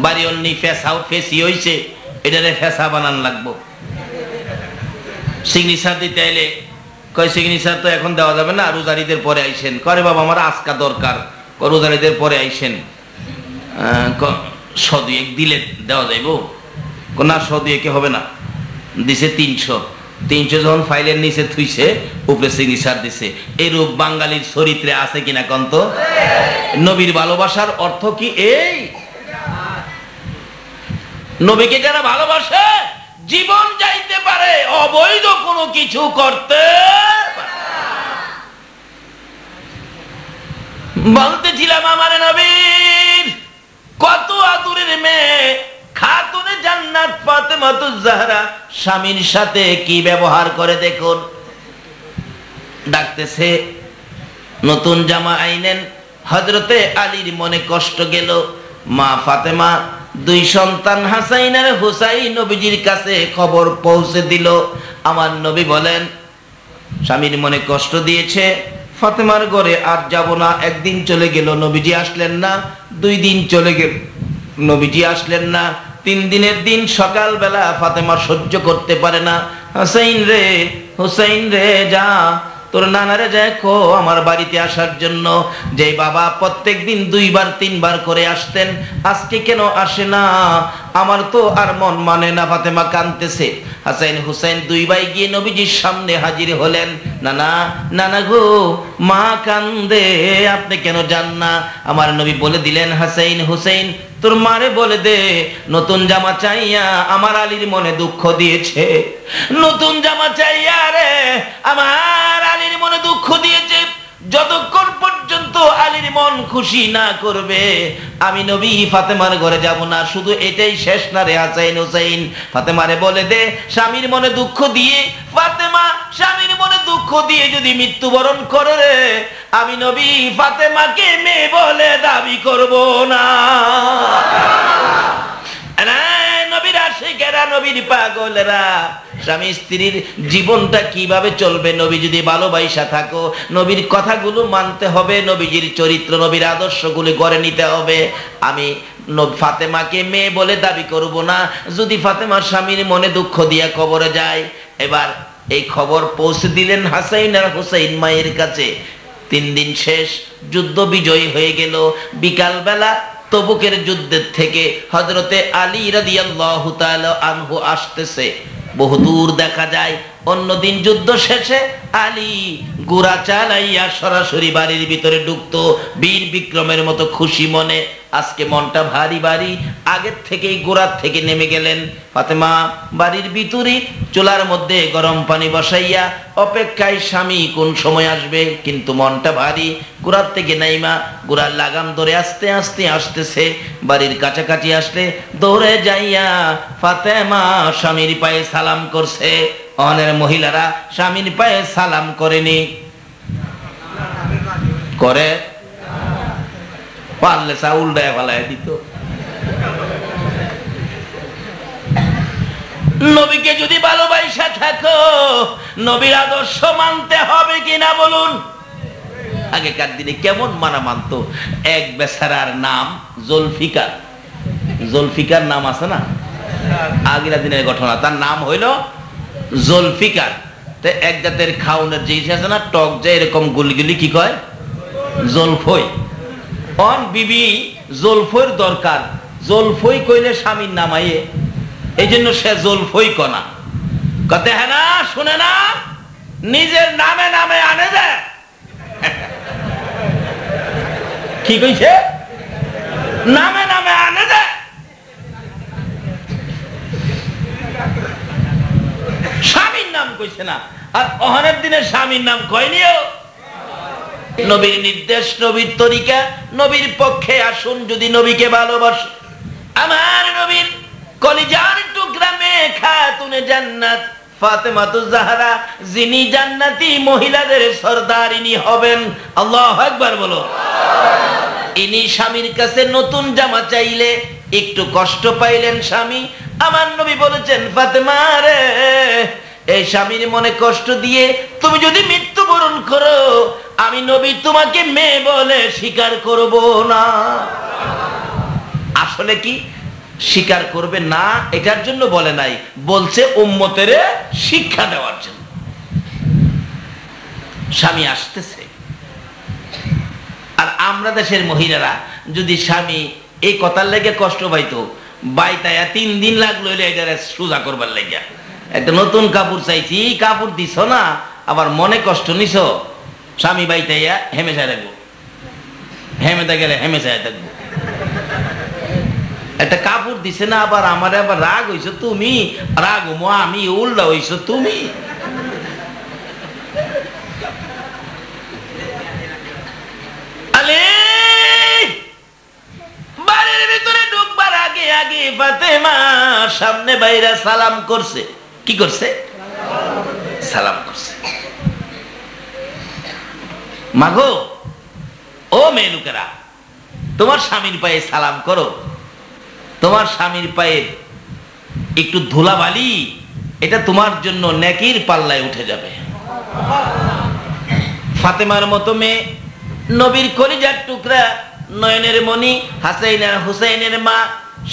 বাড়ি অন্যি ফেসাও ফেসি হইছে, এটারে ফেসা বানান লাগবো। সিগনেচার দিতে এলে কয় সিগনেচার তো এখন দেওয়া যাবে না, রোজারিদের পরে আইসেন। করে বাবা আমার আজকা দরকার, রোজারিদের পরে আইসেন, ১০০ দিলে দেওয়া যাইব না? ১০০ হবে না, দিছে ৩০০ যখন ফাইলের নিচে থুইছে, উপরে সিগনেচার দিছে। এরূপ বাঙালির চরিত্রে আছে কিনা কন্ত? নবীর ভালোবাসার অর্থ কি এই? নবীকে যারা ভালোবাসে জীবন যাইতে পারে, অবৈধ কোনো কিছু করতে বলতেছিলাম আমার নবীর কত আদরের মেয়ে খাতুনে জান্নাত ফাতেমাতুজ জাহরা স্বামীর সাথে কি ব্যবহার করে দেখুন। ডাকতেছে, নতুন জামা আইনেন। হযরতে আলীর মনে কষ্ট গেল। মা ফাতেমা 2 সন্তান হাসাইন আর হুসাইন নবীজির কাছে খবর পৌঁছে দিল। আমার নবী বলেন, স্বামীর মনে কষ্ট দিয়েছে, ফাতেমার ঘরে আর যাব না। একদিন চলে গেল, নবীজি আসলেন না। 2 দিন চলে গেল, নবীজি আসলেন না। 3 দিনের দিন সকালবেলা ফাতেমা সহ্য করতে পারে না। হুসাইন রে, হুসাইন রে, যা তোর নানারে দেখো আমার বাড়িতে আসার জন্য। যে বাবা প্রত্যেক দিন 2 বার 3 বার করে আসতেন, আজকে কেন আসে না? আমার তো আর মন মানে না। ফাতেমা কাঁদতেছে। হাসাইন হুসাইন 2 ভাই গিয়ে নবীজির সামনে হাজির হলেন। নানা, নানা গো, মা কান্দে, আপনি কেন যান না? আমার নবী বলে দিলেন, হাসাইন হুসাইন তোর মারে বলে দে, নতুন জামা চাইয়া আমার আলীর মনে দুঃখ দিয়েছে। নতুন জামা চাইয়া রে আমার আলীর মনে দুঃখ দিয়েছে। যতক্ষণ পর্যন্ত আলীর মন খুশি না করবে আমি নবী ফাতেমার ঘরে যাব না। শুধু এটাই শেষ না রে হাসাইন হুসাইন, ফাতেমারে বলে দে স্বামীর মনে দুঃখ দিয়ে, ফাতেমা স্বামীর মনে দুঃখ দিয়ে যদি মৃত্যুবরণ করে রে, আমি নবী ফাতেমাকে মেয়ে বলে দাবি করব না। নবীর আশিকেরা, নবীর পাগলেরা, স্বামী স্ত্রীর জীবনটা কিভাবে চলবে? নবী যদি ভালোবাসা থাকো, নবীর কথাগুলো মানতে হবে, নবীজির চরিত্র, নবীর আদর্শগুলো গড়ে নিতে হবে। আমি ফাতেমাকে মেয়ে বলে দাবি করব না যদি ফাতেমা স্বামীর মনে দুঃখ দিয়া কবরে যায়। এবার এই খবর পৌঁছে দিলেন হাসাইন আর হুসাইন মায়ের কাছে। 3 দিন শেষ, যুদ্ধ বিজয়ী হয়ে গেল। বিকালবেলা তবুকের যুদ্ধের থেকে হযরতে আলী রাদিয়াল্লাহু তাআলা আনহু আসতেছে। বহুদূর দেখা যায়। অন্যদিন যুদ্ধ শেষে আলী ঘোড়া চালাইয়া সরাসরি বাড়ির ভিতরে ঢুকতো বীর বিক্রমের মতো খুশি মনে। আজকে মনটা ভারী ভারী, আগের থেকেই ঘোড়ার থেকে নেমে গেলেন। ফাতেমা বাড়ির ভিতরে চুলার মধ্যে গরম পানি বসাইয়া অপেক্ষায় স্বামী কোন সময় আসবে, কিন্তু মনটা ভারী। ঘোড়ার থেকে নাইমা ঘোড়ার লাগাম ধরে আস্তে আস্তে আসতেছে। বাড়ির কাছাকাছি আসলে দৌড়ে যাইয়া ফাতেমা স্বামীর পায়ে সালাম করছে। অনের মহিলারা স্বামীর পায়ে সালাম করেনি, করে পারলে চা উল্টায় ফেলায় দিত। নবীকে যদি ভালোবাসা থাকো, নবীর আদর্শ মানতে হবে কিনা বলুন? আগেকার দিনে কেমন মানা মানতো? এক বেচারার নাম জুলফিকার। জুলফিকার নাম আছে না, আগের দিনের ঘটনা। তার নাম হইল জুলফিকার। এক জাতের খাউনের জিনিস আছে না, টক যায় এরকম গুলগুলি, কি কয়? জলফই। অন বিবি জলফইর দরকার। জলফই কইলে স্বামীর নামাইয়ে, এই জন্য সে জলফই কনা কতে। হ্যাঁ না, শুনে না, নিজের নামে নামে আনে দেয়। কি কইছে? নামে নামে আনে দেয়। স্বামীর নাম কইছে না। আর অহনের দিনে স্বামীর নাম কয়নিও। নবীর নির্দেশ, নবীর তরিকা, নবীর পক্ষে আসুন যদি নবীকে ভালোবাসো। আমার নবীর কলিজার টুকরা মেয়ে খাতুনে জান্নাত ফাতেমাতুজ জাহরা, যিনি জান্নাতি মহিলাদের সরদারিনী হবেন। আল্লাহু আকবার বলো। ইনি স্বামীর কাছে নতুন জামা চাইলে একটু কষ্ট পাইলেন স্বামী। আমার নবী বলেছেন, ফাতেমা রে, এই স্বামীর মনে কষ্ট দিয়ে তুমি যদি মৃত্যুবরণ করো, আমি নবী তোমাকে মেয়ে বলে স্বীকার করব না। আসলে কি স্বীকার করবে না এটার জন্য বলে নাই, বলছে উম্মতের শিক্ষা দেওয়ার জন্য। স্বামী আসতেছে, আর আমরা দেশের মহিলারা যদি স্বামী এই কথার লেগে কষ্ট পাইতো, বাইতায়া 3 দিন লাগলো এটারে সোজা করবার লেগে। একটা নতুন কাপড় চাইছি, কাপড় দিছ না, আবার মনে কষ্ট নিছ। স্বামী বাইতাইয়া হেমেশায় রাখবো, হেমেতে গেলে হেমেশায় থাকবো। একটা কাপড় দিছে না, আবার আমার আবার রাগ হইছো তুমি, রাগ হমো আমি, উল্টা হইছো তুমি। বাড়ির ভিতরে ঢুকবার আগে আগে ফাতেমা সামনে বাইরে সালাম করছে। কি করছে? সালাম করছে। মাগো, ও মেয়ে লোকেরা, তোমার স্বামীর পায়ে সালাম করো। তোমার স্বামীর পায়ে একটু ধুলাবালি, এটা তোমার জন্য নেকির পাল্লায় উঠে যাবে। ফাতেমার মতো মেয়ে, নবীর কলিজার টুকরা, নয়নের মণি, হাসাইন আর হুসাইনের মা,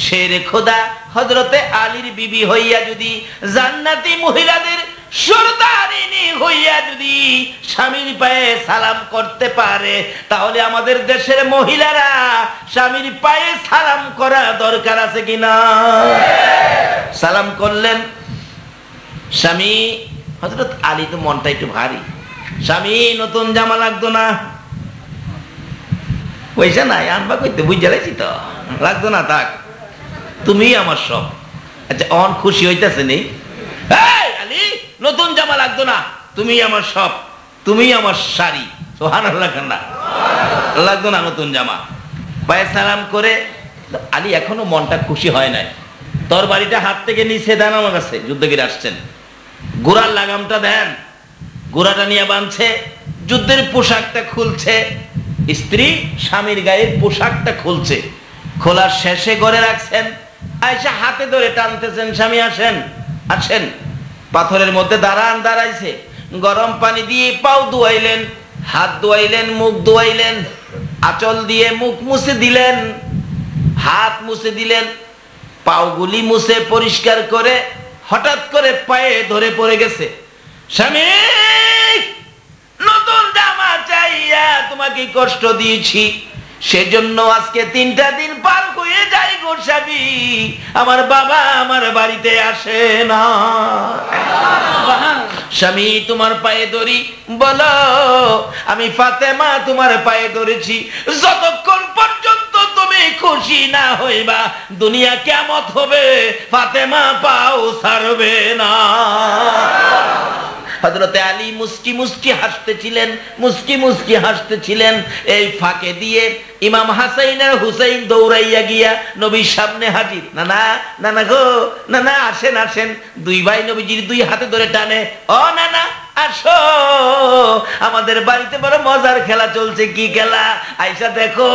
শেরে খোদা হযরতে আলীর বিবি হইয়া যদি জান্নাতি মহিলাদের সরদারিনী হইয়া যদি স্বামীর পায়ে সালাম করতে পারে, তাহলে আমাদের দেশের মহিলারা স্বামীর পায়ে সালাম করা দরকার আছে কিনা? সালাম করলেন স্বামী। হযরত আলী তো মনটা একটু ভারী, স্বামী নতুন জামা লাগতো না? পয়সা নাই আনবা কইতে, বুঝ জ্বালাইছি তো, লাগতো না, থাক, তুমি আমার সব। আচ্ছা অন খুশি হইতেছে নেই? আলী নতুন জামা লাগতো না, তুমি আমার সব, তুমি আমার শাড়ি। সুবহানাল্লাহ, কান্না লাগতো না নতুন জামা। পায়ে সালাম করে আলী এখনো মনটা খুশি হয় নাই। তোর বাড়িটা হাত থেকে নিচে দেন আমার কাছে, যুদ্ধগীর আসছেন, গোড়ার লাগামটা দেন। গোড়াটা নিয়ে বাঁধছে, যুদ্ধের পোশাকটা খুলছে, স্ত্রী স্বামীর গায়ের পোশাকটা খুলছে, খোলার শেষে ঘরে রাখছেন, আয়সা হাতে ধরে টানতেছেন, স্বামী আসেন আসেন। পাথরের মধ্যে দাঁড়াইছে, গরম পানি দিয়ে পাও ধুয়াইলেন, হাত ধুয়াইলেন, মুখ ধুয়াইলেন, আঁচল দিয়ে মুখ মুছে দিলেন, হাত মুছে দিলেন, পাওগুলি মুছে পরিষ্কার করে হঠাৎ করে পায়ে ধরে পড়ে গেছে, স্বামী নতুন জামা চাইয়া তোমাকে কষ্ট দিয়েছি, সেজন্য আজকে 3টা দিন পার হয়ে যায় গো স্বামী, আমার বাবা আমার বাড়িতে আসে না। স্বামী তোমার পায়ে ধরি, বলো আমি ফাতেমা তোমার পায়ে ধরেছি, যতক্ষণ পর্যন্ত তুমি খুশি না হইবা দুনিয়া কিয়ামত হবে, ফাতেমা পাও ছাড়বে না। হযরতে আলী মুস্কি মুস্কি হাসতেছিলেন, মুস্কি মুস্কি হাসতেছিলেন। এই ফাঁকে দিয়ে ইমাম হাসাইন আর হুসাইন দৌড়াইয়া গিয়া নবীর সামনে হাজির। নানা নানা গো, নানা আসেন আসেন। দুই ভাই নবীজির দুই হাতে ধরে টানে, ও নানা আসো, আমাদের বাড়িতে বড় মজার খেলা চলছে। কি খেলা? আইসা দেখো,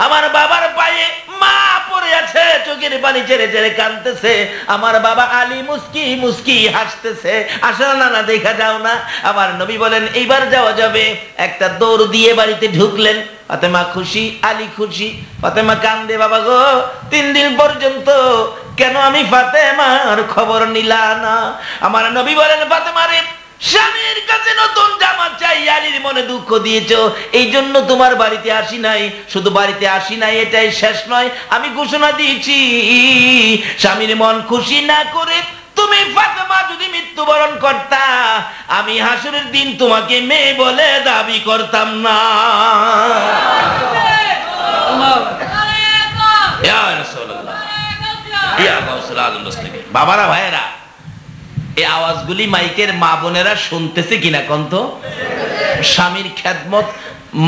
আমার বাবার পায়ে মা পড়ে আছে, চোখের পানি ছেড়ে ছেড়ে কাঁদতেছে, আমার বাবা আলী মুস্কি মুস্কি হাসতেছে, আসো নানা দেখা যাও না। আমার নবী বলেন এইবার যাওয়া যাবে। একটা দৌড় দিয়ে বাড়িতে ঢুকলেন। ফাতেমা খুশি, আলী খুশি। ফাতেমা কান্দে, বাবা গো 3 দিন পর্যন্ত কেন আমি ফাতেমার খবর নিলা না? আমার নবী বলেন, ফাতেমা রে, স্বামীর কাছে নতুন জামা চাই, আলীর মনে দুঃখ দিয়েছো, এই জন্য তোমার বাড়িতে আসি নাই। শুধু বাড়িতে আসি নাই এটাই শেষ নয়, আমি ঘোষণা দিয়েছি স্বামীর মন খুশি না করে তুমি ফাতেমা যদি মৃত্যুবরণ করতা, আমি হাসরের দিন তোমাকে মেয়ে বলে দাবি করতাম না। বাবারা ভাইয়েরা, এই আওয়াজগুলি মাইকের মা বোনেরা শুনতেছে কিনা কন্ত? স্বামীর খেদমত,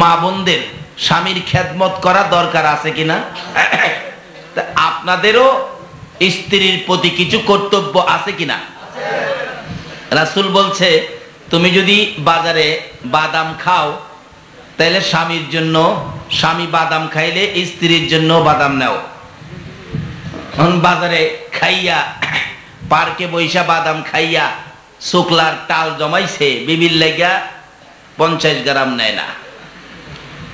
মা বোনদের স্বামীর খেদমত করা দরকার আছে কিনা? আপনাদেরও স্ত্রীর প্রতি কিছু কর্তব্য আছে কিনা? রাসূল বলছে, তুমি যদি বাজারে বাদাম খাও তাহলে স্বামীর জন্য, স্বামী বাদাম খাইলে স্ত্রীর জন্য বাদাম নাও। বাজারে খাইয়া, পার্কে বৈশা বাদাম খাইয়া শুক্লার টাল জমাইছে, বিবির লেগা 50 গ্রাম নেয় না।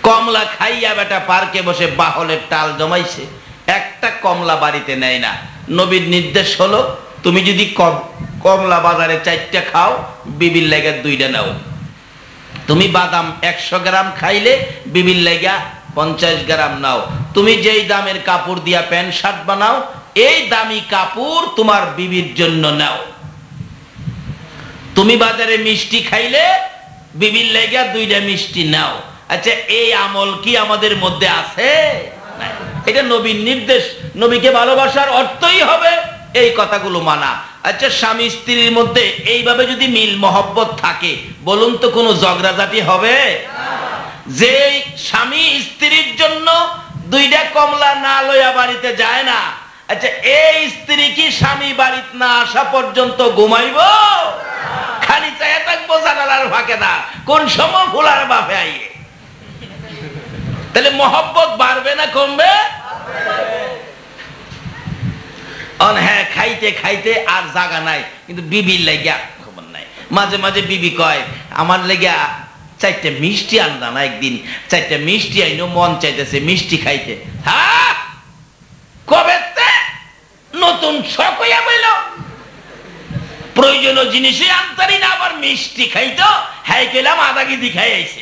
কমলা খাইয়া বেটা পার্কে বসে বাহলের টাল জমাইছে, একটা কমলা বাড়িতে নেয় না। নবীর নির্দেশ হলো, তুমি যদি কমলা বাজারে 4টা খাও, বিবির লেগা 2টা নাও। তুমি বাদাম 100 গ্রাম খাইলে বিবির লেগা 50 গ্রাম নাও। তুমি যেই দামের কাপড় দিয়া প্যান্ট শার্ট বানাও, এই দামি কাপড় তোমার বিবির জন্য নাও। তুমি বাজারে মিষ্টি খাইলে বিবির লেগা 2টা মিষ্টি নাও। আচ্ছা, এই আমল কি আমাদের মধ্যে আছে? এটা নবীর নির্দেশ। নবীকে ভালোবাসার অর্থই হবে এই কথাগুলো মানা। আচ্ছা, স্বামী স্ত্রীর মধ্যে এইভাবে যদি মিল মহব্বত থাকে, বলুন তো কোনো ঝগড়াঝাটি হবে? যে স্বামী স্ত্রীর জন্য 2টা কমলা না লইয়া বাড়িতে যায় না, আচ্ছা এই স্ত্রী কি স্বামী বাড়িতে না আসা পর্যন্ত ঘুমাইব? খালি চাইয়া থাকবো জানালার ফাঁকে না, কোন সময় ফুলার বাপে আইয়ে। তাহলে মহব্বত বাড়বে না কমবে? হ্যাঁ, খাইতে খাইতে আর জাগা নাই, কিন্তু বিবির লাগিয়া খবর নাই। মাঝে মাঝে বিবি কয়, আমার লেগা চারটে মিষ্টি আনলা না একদিন, চারটে মিষ্টি আইনো, মন চাইতেছে মিষ্টি খাইতে। হ্যাঁ, কবে নতুন শখ হইয়া বইল, প্রয়োজনীয় জিনিসে আনতারি না, আবার মিষ্টি খাইতো। হ্যাঁ গেলাম আধা কেজি খাই আইছে।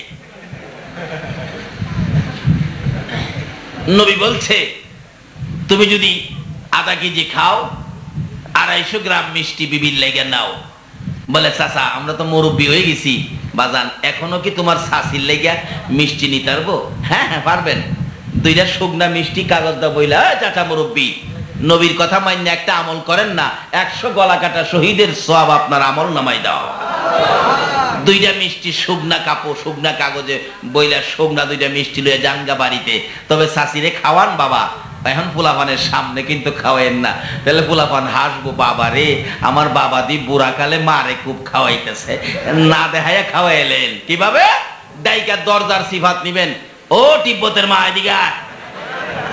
নবী বলছে তুমি যদি আধা কেজি খাও, 250 গ্রাম মিষ্টি বিবির লেগে নাও। বলে চাচা আমরা তো মুরব্বী হয়ে গেছি বাজান, এখনো কি তোমার শাশির লেগে মিষ্টি নিতে পারবো? হ্যাঁ হ্যাঁ পারবেন। 2টা শুকনা মিষ্টি কাগজ দা বইলা, চাচা মুরব্বী নবীর কথা মান্য একটা আমল করেন না, 100 গলা কাটা শহীদের সওয়াব আপনার আমল নামাই দাও। 2টা মিষ্টি শুকনা কাপড়, শুকনা কাগজে বইলা শুকনা 2টা মিষ্টি লইয়া জাঙ্গা বাড়িতে। তবে শাশিরে খাওয়ান বাবা, এখন পোলাপানের সামনে কিন্তু খাওয়াইন না, তাহলে পোলাপান হাসবো, বাবা রে আমার বাবা দি বুড়াকালে মারে খুব খাওয়াইতেছে, না দেখাইয়া খাওয়াইলেন। কিভাবে? ডাইকা দরজার সিফাত নিবেন, ও তিব্বতের মা এদিকে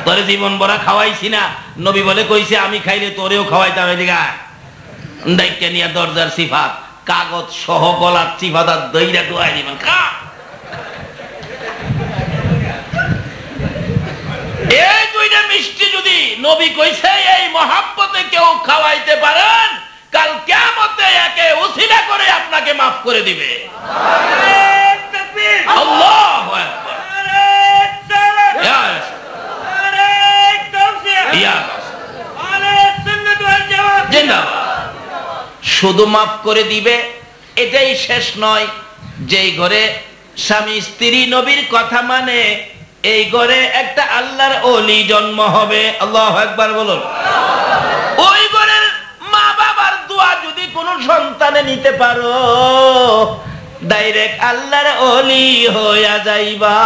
তোরে জীবন ভরা খাওয়াইছি না, নবী বলে কইছে আমি খাইলে তোরেও খাওয়াইতাম, এদিকে ডাইকা নিয়ে দরজার সিফাত কাগজ সহ গলার সিফাত আর দইরা দোয়াই দিবেন, খা। এই 2টা মিষ্টি যদি নবী কইছে এই মহাব্বতে কেউ খাওয়াইতে পারেন, কাল কিয়ামতে একে উসিলা করে আপনাকে মাফ করে দিবে। আল্লাহু আকবার। শুধু মাফ করে দিবে এটাই শেষ নয়, যেই ঘরে স্বামী স্ত্রী নবীর কথা মানে এই ঘরে একটা আল্লাহর ওলি জন্ম হবে। আল্লাহু আকবার বলুন। ওই ঘরের মা বাবার দোয়া যদি কোনো সন্তানে নিতে পারো, ডাইরেক্ট আল্লাহর ওলি হইয়া যাইবা।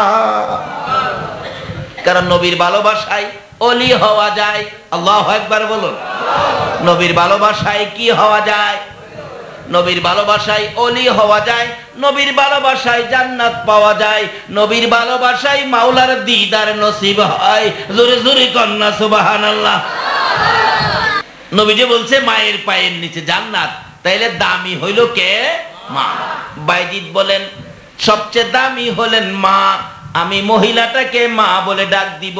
কারণ নবীর ভালোবাসায় ওলি হওয়া যায়। আল্লাহু আকবার বলুন। নবীর ভালোবাসায় কি হওয়া যায়? নবীর ভালোবাসায় ওলি হওয়া যায়, নবীর ভালোবাসায় জান্নাত পাওয়া যায়, নবীর ভালোবাসায় মাওলার দিদার নসিব হয়। জোরে জোরে কন্যা সুবহানাল্লাহ। নবী যে বলছে মায়ের পায়ের নিচে জান্নাত, তাইলে দামি হইল কে? মা। বাইজিদ বলেন সবচেয়ে দামি হলেন মা, আমি মহিলাটাকে মা বলে ডাক দিব।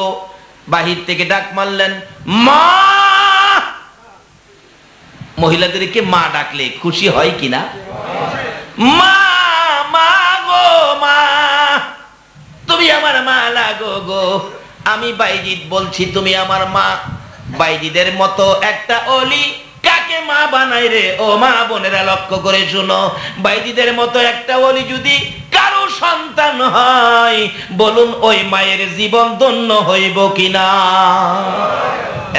বাহির থেকে ডাক মারলেন মা। মহিলাদেরকে মা ডাকলে খুশি হয় কিনা? মা, মা গো মা, তুমি আমার মা লাগো গো। আমি বাইজিদ বলছি তুমি আমার মা। বাইজিদের মতো একটা অলি কাকে মা বানাই রে? ও মা বোনেরা লক্ষ্য করে শুনো, বাইজিদের মতো একটা অলি যদি কারো সন্তান হয়, বলুন ওই মায়ের জীবন ধন্য হইব কিনা?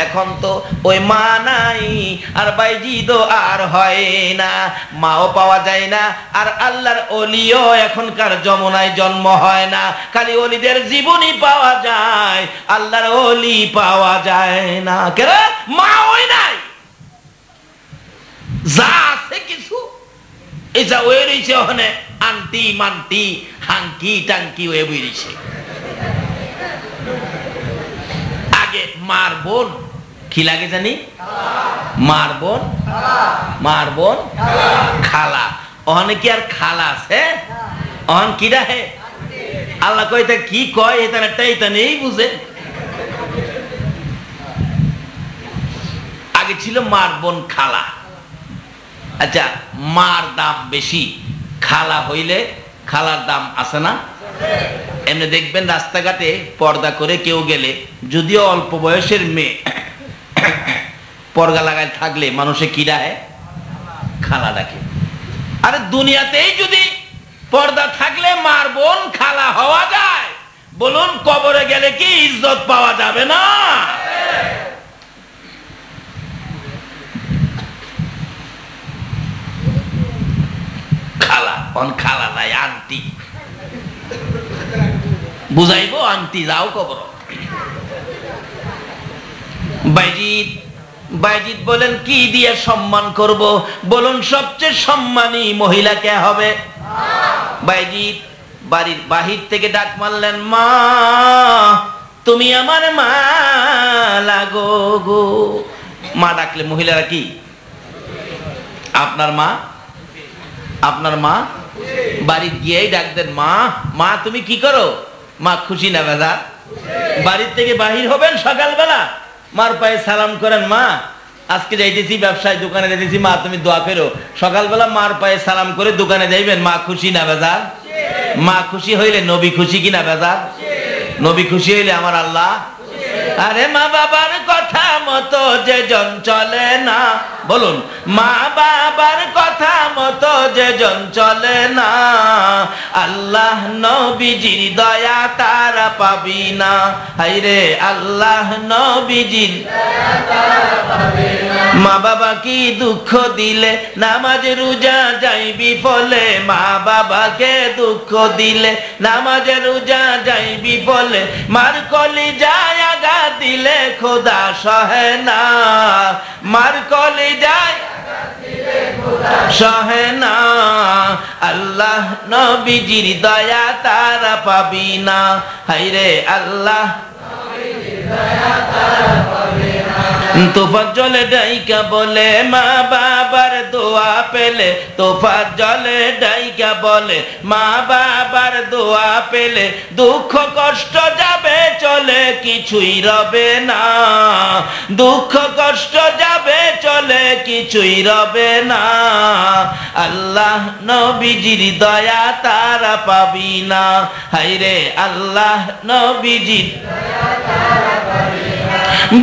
এখন তো ওই মা নাই, আর বাইজিদও আর হয় না, মাও পাওয়া যায় না, আর আল্লাহর ওলিও এখনকার যমুনায় জন্ম হয় না। খালি ওলিদের জীবনই পাওয়া যায়, আল্লাহর ওলি পাওয়া যায় না। কেন? মা ওই নাই, যা আছে কিছু এই যা ওই রয়েছে ওখানে আন্টি মান্টি হাঙ্কি টাঙ্কি ওয়ে বইছে। আগে মার বোন কি লাগে জানি? মার বোন, মার বোন খালা। ওখানে কি আর খালা আছে? ওখান কি রাহে? আল্লাহ কয় তা কি কয় এটা নেই বুঝে। আগে ছিল মার বোন খালা। আচ্ছা, মার দাম বেশি, খালা হইলে খালার দাম আছে না? এমনি দেখবেন রাস্তাঘাটে পর্দা করে কেউ গেলে, যদিও অল্প বয়সের মেয়ে, পর্দা লাগায় থাকলে মানুষে কি ডাকে? খালা ডাকে। আরে দুনিয়াতেই যদি পর্দা থাকলে মার বোন খালা হওয়া যায়, বলুন কবরে গেলে কি ইজ্জত পাওয়া যাবে না? খালা, খালা নাই আন্টি বুঝাইবো, আন্টি যাও কবর। বাইজিদ বলেন কি দিয়ে সম্মান করব? বলুন সবচেয়ে সম্মানী মহিলা কে হবে? বাইজিদ বাড়ির বাহির থেকে ডাক মারলেন মা, তুমি আমার মা লাগো গো। মা ডাকলে মহিলারা কি আপনার মা? আপনার মা বাড়ি গিয়েই ডাক দেন, মা মা তুমি কি করো? মা খুশি না বেজার? বাড়ির থেকে বাহির হবেন সকালবেলা, মার পায়ে সালাম করেন, মা আজকে যাইতেছি ব্যবসায়, দোকানে যাইতেছি, মা তুমি দোয়া করো। সকালবেলা মার পায়ে সালাম করে দোকানে যাইবেন, মা খুশি না বেজার? মা খুশি হইলে নবী খুশি কিনা বেজার? নবী খুশি হইলে আমার আল্লাহ। আরে মা বাবার কথা মতো যে জন চলে না, বলুন, মা বাবার কথা মতো যে জন চলে না, আল্লাহ নবীজির দয়া তারা পাবি না। হাইরে আল্লাহ নবীজির মা বাবা কি দুঃখ দিলে নামাজ রোজা যাইবি ফলে, মা বাবাকে দুঃখ দিলে নামাজ রোজা যাইবি ফলে, মার কলি যায় আগা দিলে খোদা সহে না, মার কলি যায় সহে না, আল্লাহ নবীজির দয়া তারা পাবি না। হাইরে আল্লাহ তোফার জলে ডাইকা বলে মা বাবার দোয়া পেলে, তোফার জলে ডাইকা বলে মা বাবার দোয়া পেলে, দুঃখ কষ্ট যাবে চলে কিছুই রবে না, দুঃখ কষ্ট যাবে চলে কিছুই রবে না, আল্লাহ নবীজির দয়া তারা পাবি না। হাইরে আল্লাহ নবীজির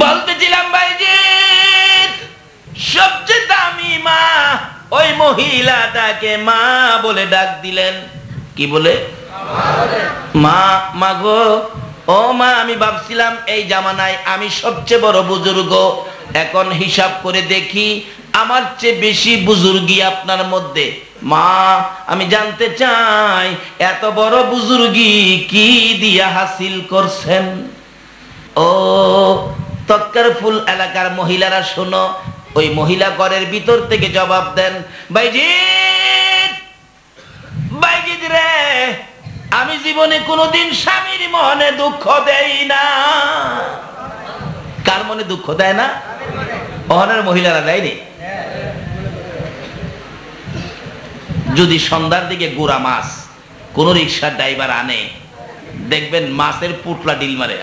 বলতেছিলাম ভাইজি, সবচেয়ে দামি মা ওই মহিলাটাকে মা বলে ডাক দিলেন। কি বলে? মা। মা গো, ও মা, আমি ভাবছিলাম এই জামানায় আমি সবচেয়ে বড় বুজুর্গ, এখন হিসাব করে দেখি আমার চেয়ে বেশি বুজুর্গি আপনার মধ্যে। মা আমি জানতে চাই এত বড় বুজুর্গি কি দিয়া হাসিল করছেন? ও তক্কারফুল এলাকার মহিলারা শোনো, ওই মহিলা ঘরের ভিতর থেকে জবাব দেন, বাইজিদ বাইজিদ রে, আমি জীবনে কোনোদিন স্বামীর মনে দুঃখ দেই না। কার মনে দুঃখ দেয় না? ওখানের মহিলারা দেয়নি। যদি সন্ধ্যার দিকে গুড়া মাছ কোন রিক্সার ড্রাইভার আনে, দেখবেন মাছের পুটলা ডিল মারে,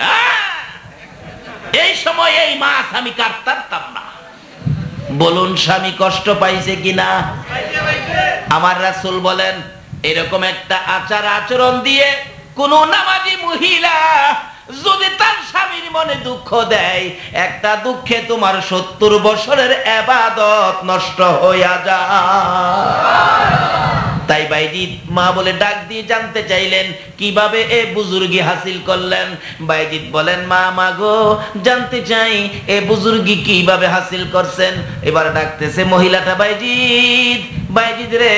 এই সময় এই মাছ আমি কাটতাম না। বলুন স্বামী কষ্ট পাইছে কিনা? আমার রাসূল বলেন, এরকম একটা আচার আচরণ দিয়ে কোন নামাজি মহিলা যদি তার স্বামীর মনে দুঃখ দেয়, একটা দুঃখে তোমার 70 বছরের ইবাদত নষ্ট হইয়া যায়। তাই বাইজিদ মা বলে ডাক দিয়ে জানতে চাইলেন কিভাবে এ বুজুর্গি হাসিল করলেন। বাইজিদ বলেন, মা মা গো, জানতে চাই এ বুজুর্গি কিভাবে হাসিল করছেন। এবার ডাকতেছে মহিলাটা, বাইজিদ বাইজিদ রে,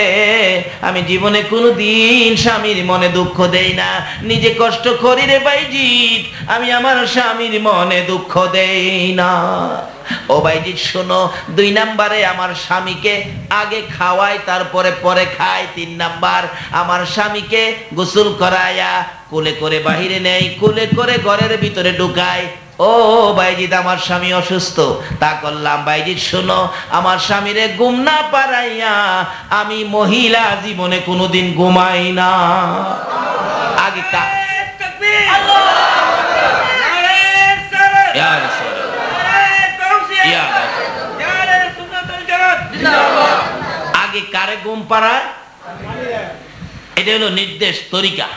আমি জীবনে কোনোদিন স্বামীর মনে দুঃখ দেই না, নিজে কষ্ট করি রে বাইজিদ, আমি আমার স্বামীর মনে দুঃখ দেই না। ও বাইজিদ শোনো, 2 নম্বরে আমার স্বামীকে আগে খাওয়াই, তারপরে পরে খাই। 3 নাম্বার, আমার স্বামীকে গোসল করায়া কোলে করে বাহিরে নেই, কোলে করে ঘরের ভিতরে ঢুকাই। ও বাইজিদ আমার স্বামী অসুস্থ, তা করলাম। বাইজিদ শোনো, আমার স্বামীরে ঘুম না পারাইয়া আমি মহিলা জীবনে কোনোদিন ঘুমাই না। আগে আগে কারে ঘুম পাড়ায়? এটা হলো নির্দেশ, তরিকা,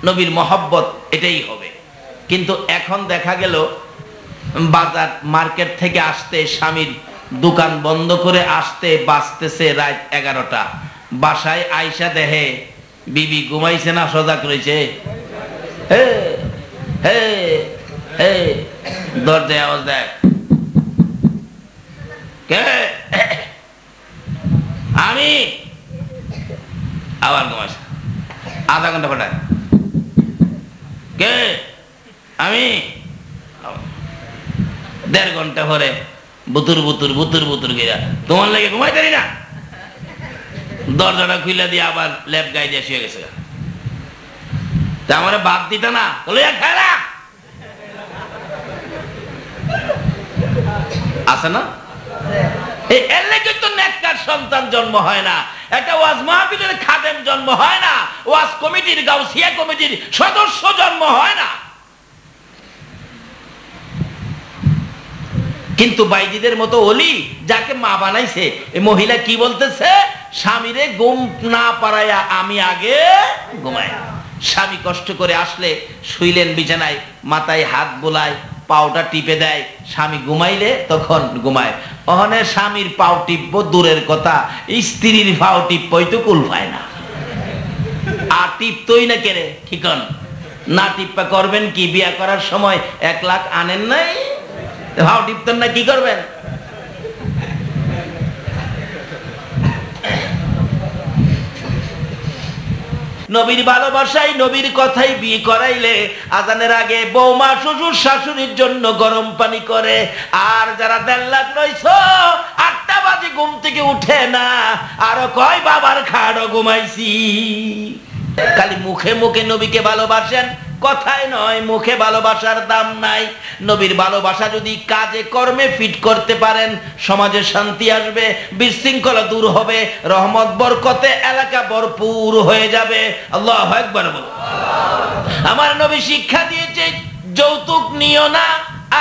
নবীর মহব্বত, এটাই হবে। কিন্তু এখন দেখা গেল বাজার মার্কেট থেকে আসতে, স্বামীর দোকান বন্ধ করে আসতে বাঁচতেছে রাত 11টা, বাসায় আইসা দেহে বিবি ঘুমাইছে না সজাগ রয়েছে, হে হে হে, দরজায় আওয়াজ দেয়, কে? আমি। আবার ঘুমাইছে, আধা ঘন্টা পাঠায়, কে? আমি। 1.5 ঘন্টা পরে বুতুর বুতুর বুতুর বুতুর গিরা, তোমার লাগে ঘুমাইতে পারি না, দরজাটা খুলে দিয়ে আবার লেপ গায়ে দিয়ে শুয়ে গেছে। তা আমার ভাত দিত না, খেলা আছে না? এর লেগে তো নেককার সন্তান জন্ম হয় না, একটা ওয়াজ মাহফিলের খাদেম জন্ম হয় না, ওয়াজ কমিটির গাউসিয়া কমিটির সদস্য জন্ম হয় না। কিন্তু বাইজিদের মতো ওলি যাকে মা বানাইছে, এই মহিলা কি বলতেছে, স্বামীরে ঘুম না পারাইয়া আমি আগে ঘুমাই। স্বামী কষ্ট করে আসলে শুইলেন বিছানায়, মাথায় হাত বোলায়, পাওটা টিপে দেয়, স্বামী ঘুমাইলে তখন ঘুমায়। ওখানে স্বামীর পাও টিপবো দূরের কথা, স্ত্রীর পাও টিপবই তো কুল পায় না। আর টিপতই না কেড়ে, ঠিক না টিপ্পা করবেন কি? বিয়া করার সময় 1 লাখ আনেন নাই, ভাও টিপতেন না, কি করবেন? নবীর ভালোবাসায়, নবীর কথাই বিয়ে করাইলে আজানের আগে বৌমা শ্বশুর শাশুড়ির জন্য গরম পানি করে। আর যারা 1.5 লাখ রইছ, 8টা বাজে ঘুম থেকে উঠে না, আরো কয় বাবার খাড়ো ঘুমাইছি। খালি মুখে মুখে নবীকে ভালোবাসেন, কথায় নয়। মুখে ভালোবাসার দাম নাই। নবীর ভালোবাসা যদি কাজে কর্মে ফিট করতে পারেন, সমাজে শান্তি আসবে, বিশৃঙ্খলা দূর হবে, রহমত বরকতে এলাকা ভরপুর হয়ে যাবে। আল্লাহু আকবার বলো। আমার নবী শিক্ষা দিয়েছে যৌতুক নিও না।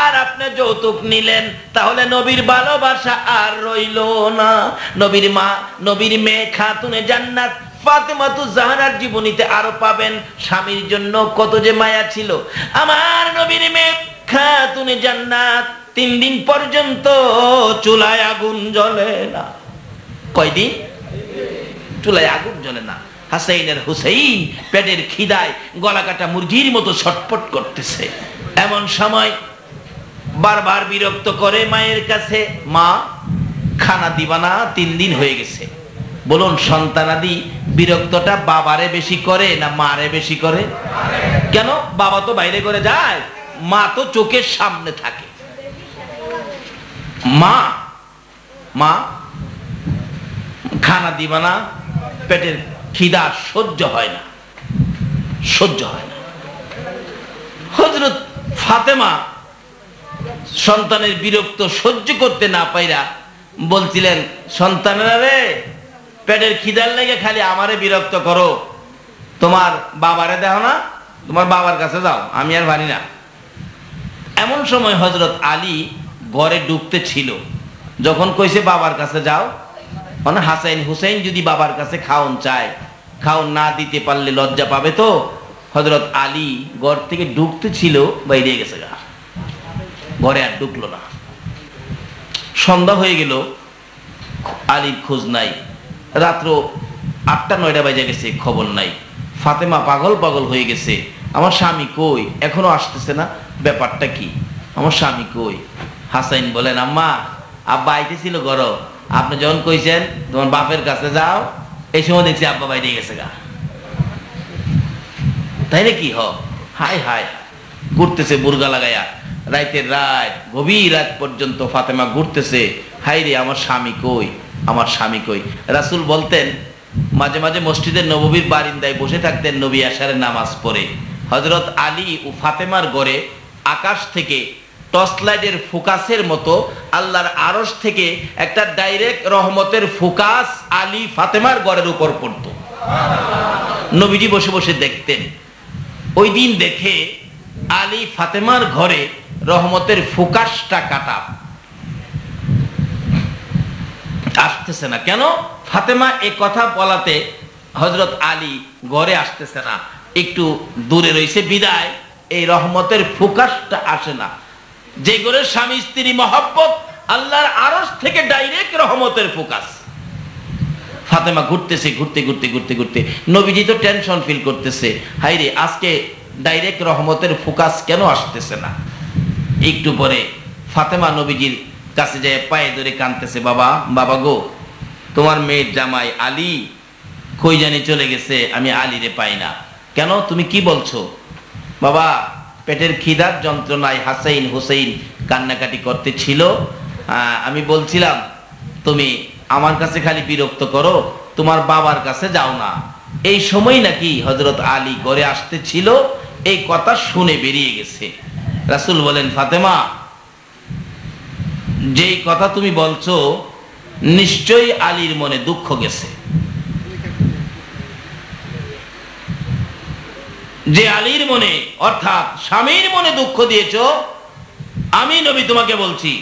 আর আপনি যৌতুক নিলেন, তাহলে নবীর ভালোবাসা আর রইল না। নবীর মা, নবীর মেয়ে খাতুনে জান্নাত ফাতেমাতু জাহরার জীবনীতে আরো পাবেন স্বামীর জন্য কত যে মায়া ছিল। আমার নবীর মেয়ে খাতুনে জান্নাত 3 দিন পর্যন্ত চুলায় আগুন জ্বলে না। কয়দিন? চুলায় আগুন জ্বলে না। হাসাইনের হুসাইন পেটের খিদায় গলা কাটা মুরগির মতো ছটফট করতেছে। এমন সময় বারবার বিরক্ত করে মায়ের কাছে, মা খানা দিবা না, 3 দিন হয়ে গেছে। বলুন, সন্তানাদি বিরক্তটা বাবারে বেশি করে না মারে বেশি করে? কেন? বাবা তো বাইরে করে যায়, মা তো চোখের সামনে থাকে। মা মা খানা দিবা না, পেটের খিদা সহ্য হয় না, সহ্য হয় না। হযরত ফাতেমা সন্তানের বিরক্ত সহ্য করতে না পাইরা বলছিলেন, সন্তানেরা রে, পেটের খিদার লেগে খালি আমারে বিরক্ত করো, তোমার বাবারে দেখো না, তোমার বাবার কাছে যাও, আমি আর পারি না। এমন সময় হযরত আলী ঘরে ঢুকতে ছিল। যখন কইছে বাবার কাছে যাও, মানে হাসাইন হুসাইন যদি বাবার কাছে খাওন চায়, খাওন না দিতে পারলে লজ্জা পাবে তো। হযরত আলী ঘর থেকে ঢুকতে ছিল, বাইরে গেছে গা, ঘরে আর ঢুকলো না। সন্ধ্যা হয়ে গেল, আলীর খোঁজ নাই। রাত্র 8টা-9টা বাজে গেছে, খবর নাই। ফাতেমা পাগল পাগল হয়ে গেছে, আমার স্বামী কই, এখনো আসতেছে না, ব্যাপারটা কি, আমার স্বামী কই? হাসাইন বলেন, আম্মা, আব্বা আইতেছিল ঘর, আপনি যখন কইছেন তোমার বাপের কাছে যাও, এই সময় দেখছি আব্বা বাইরে গেছে গা। তাই নাকি? হাই হাই, ঘুরতেছে বুরগা লাগাইয়া, রাতের রাত, গভীর রাত পর্যন্ত ফাতেমা ঘুরতেছে। হাই রে, আমার স্বামী কই, আমার স্বামী কই? রাসূল বলতেন, মাঝে মাঝে মসজিদের নববীর বারিন্দায় বসে থাকতেন নবী আশারের নামাজ পড়ে। হযরত আলী ও ফাতেমার ঘরে আকাশ থেকে টর্চ লাইটের ফোকাসের মতো আল্লাহর আরশ থেকে একটা ডাইরেক্ট রহমতের ফোকাস আলী ফাতেমার ঘরের উপর পড়তো। নবীজি বসে বসে দেখতেন। ওই দিন দেখে আলী ফাতেমার ঘরে রহমতের ফোকাসটা কাটা, আসতেছে না। কেন? ফাতেমা এই কথা বলাতে হযরত আলী ঘরে আসতেছে না, একটু দূরে রয়েছে বিদায় এই রহমতের ফোকাসটা আসে না। যে ঘরে স্বামী স্ত্রী মহব্বত, আল্লাহর আরশ থেকে ডাইরেক্ট রহমতের ফোকাস। ফাতেমা ঘুরতেছে, ঘুরতে ঘুরতে ঘুরতে ঘুরতে নবীজি তো টেনশন ফিল করতেছে, হাইরে আজকে ডাইরেক্ট রহমতের ফোকাস কেন আসতেছে না। একটু পরে ফাতেমা নবীজির কাছে যায়, পায়ে ধরে কাঁদতেছে, বাবা, বাবা গো, তোমার মেয়ের জামাই আলী কই জানি চলে গেছে, আমি আলীরে পাই না। কেন, তুমি কি বলছো? বাবা, পেটের খিদার যন্ত্রণায় হাসাইন হুসাইন কান্নাকাটি করতে ছিল, আমি বলছিলাম তুমি আমার কাছে খালি বিরক্ত করো, তোমার বাবার কাছে যাও না। এই সময় নাকি হযরত আলী ঘরে আসতে ছিল, এই কথা শুনে বেরিয়ে গেছে। রাসূল বলেন, ফাতেমা, যেই কথা তুমি বলছো নিশ্চয়ই আলীর মনে দুঃখ গেছে। যে আলীর মনে অর্থাৎ স্বামীর মনে দুঃখ দিয়েছ, আমি নবী তোমাকে বলছি,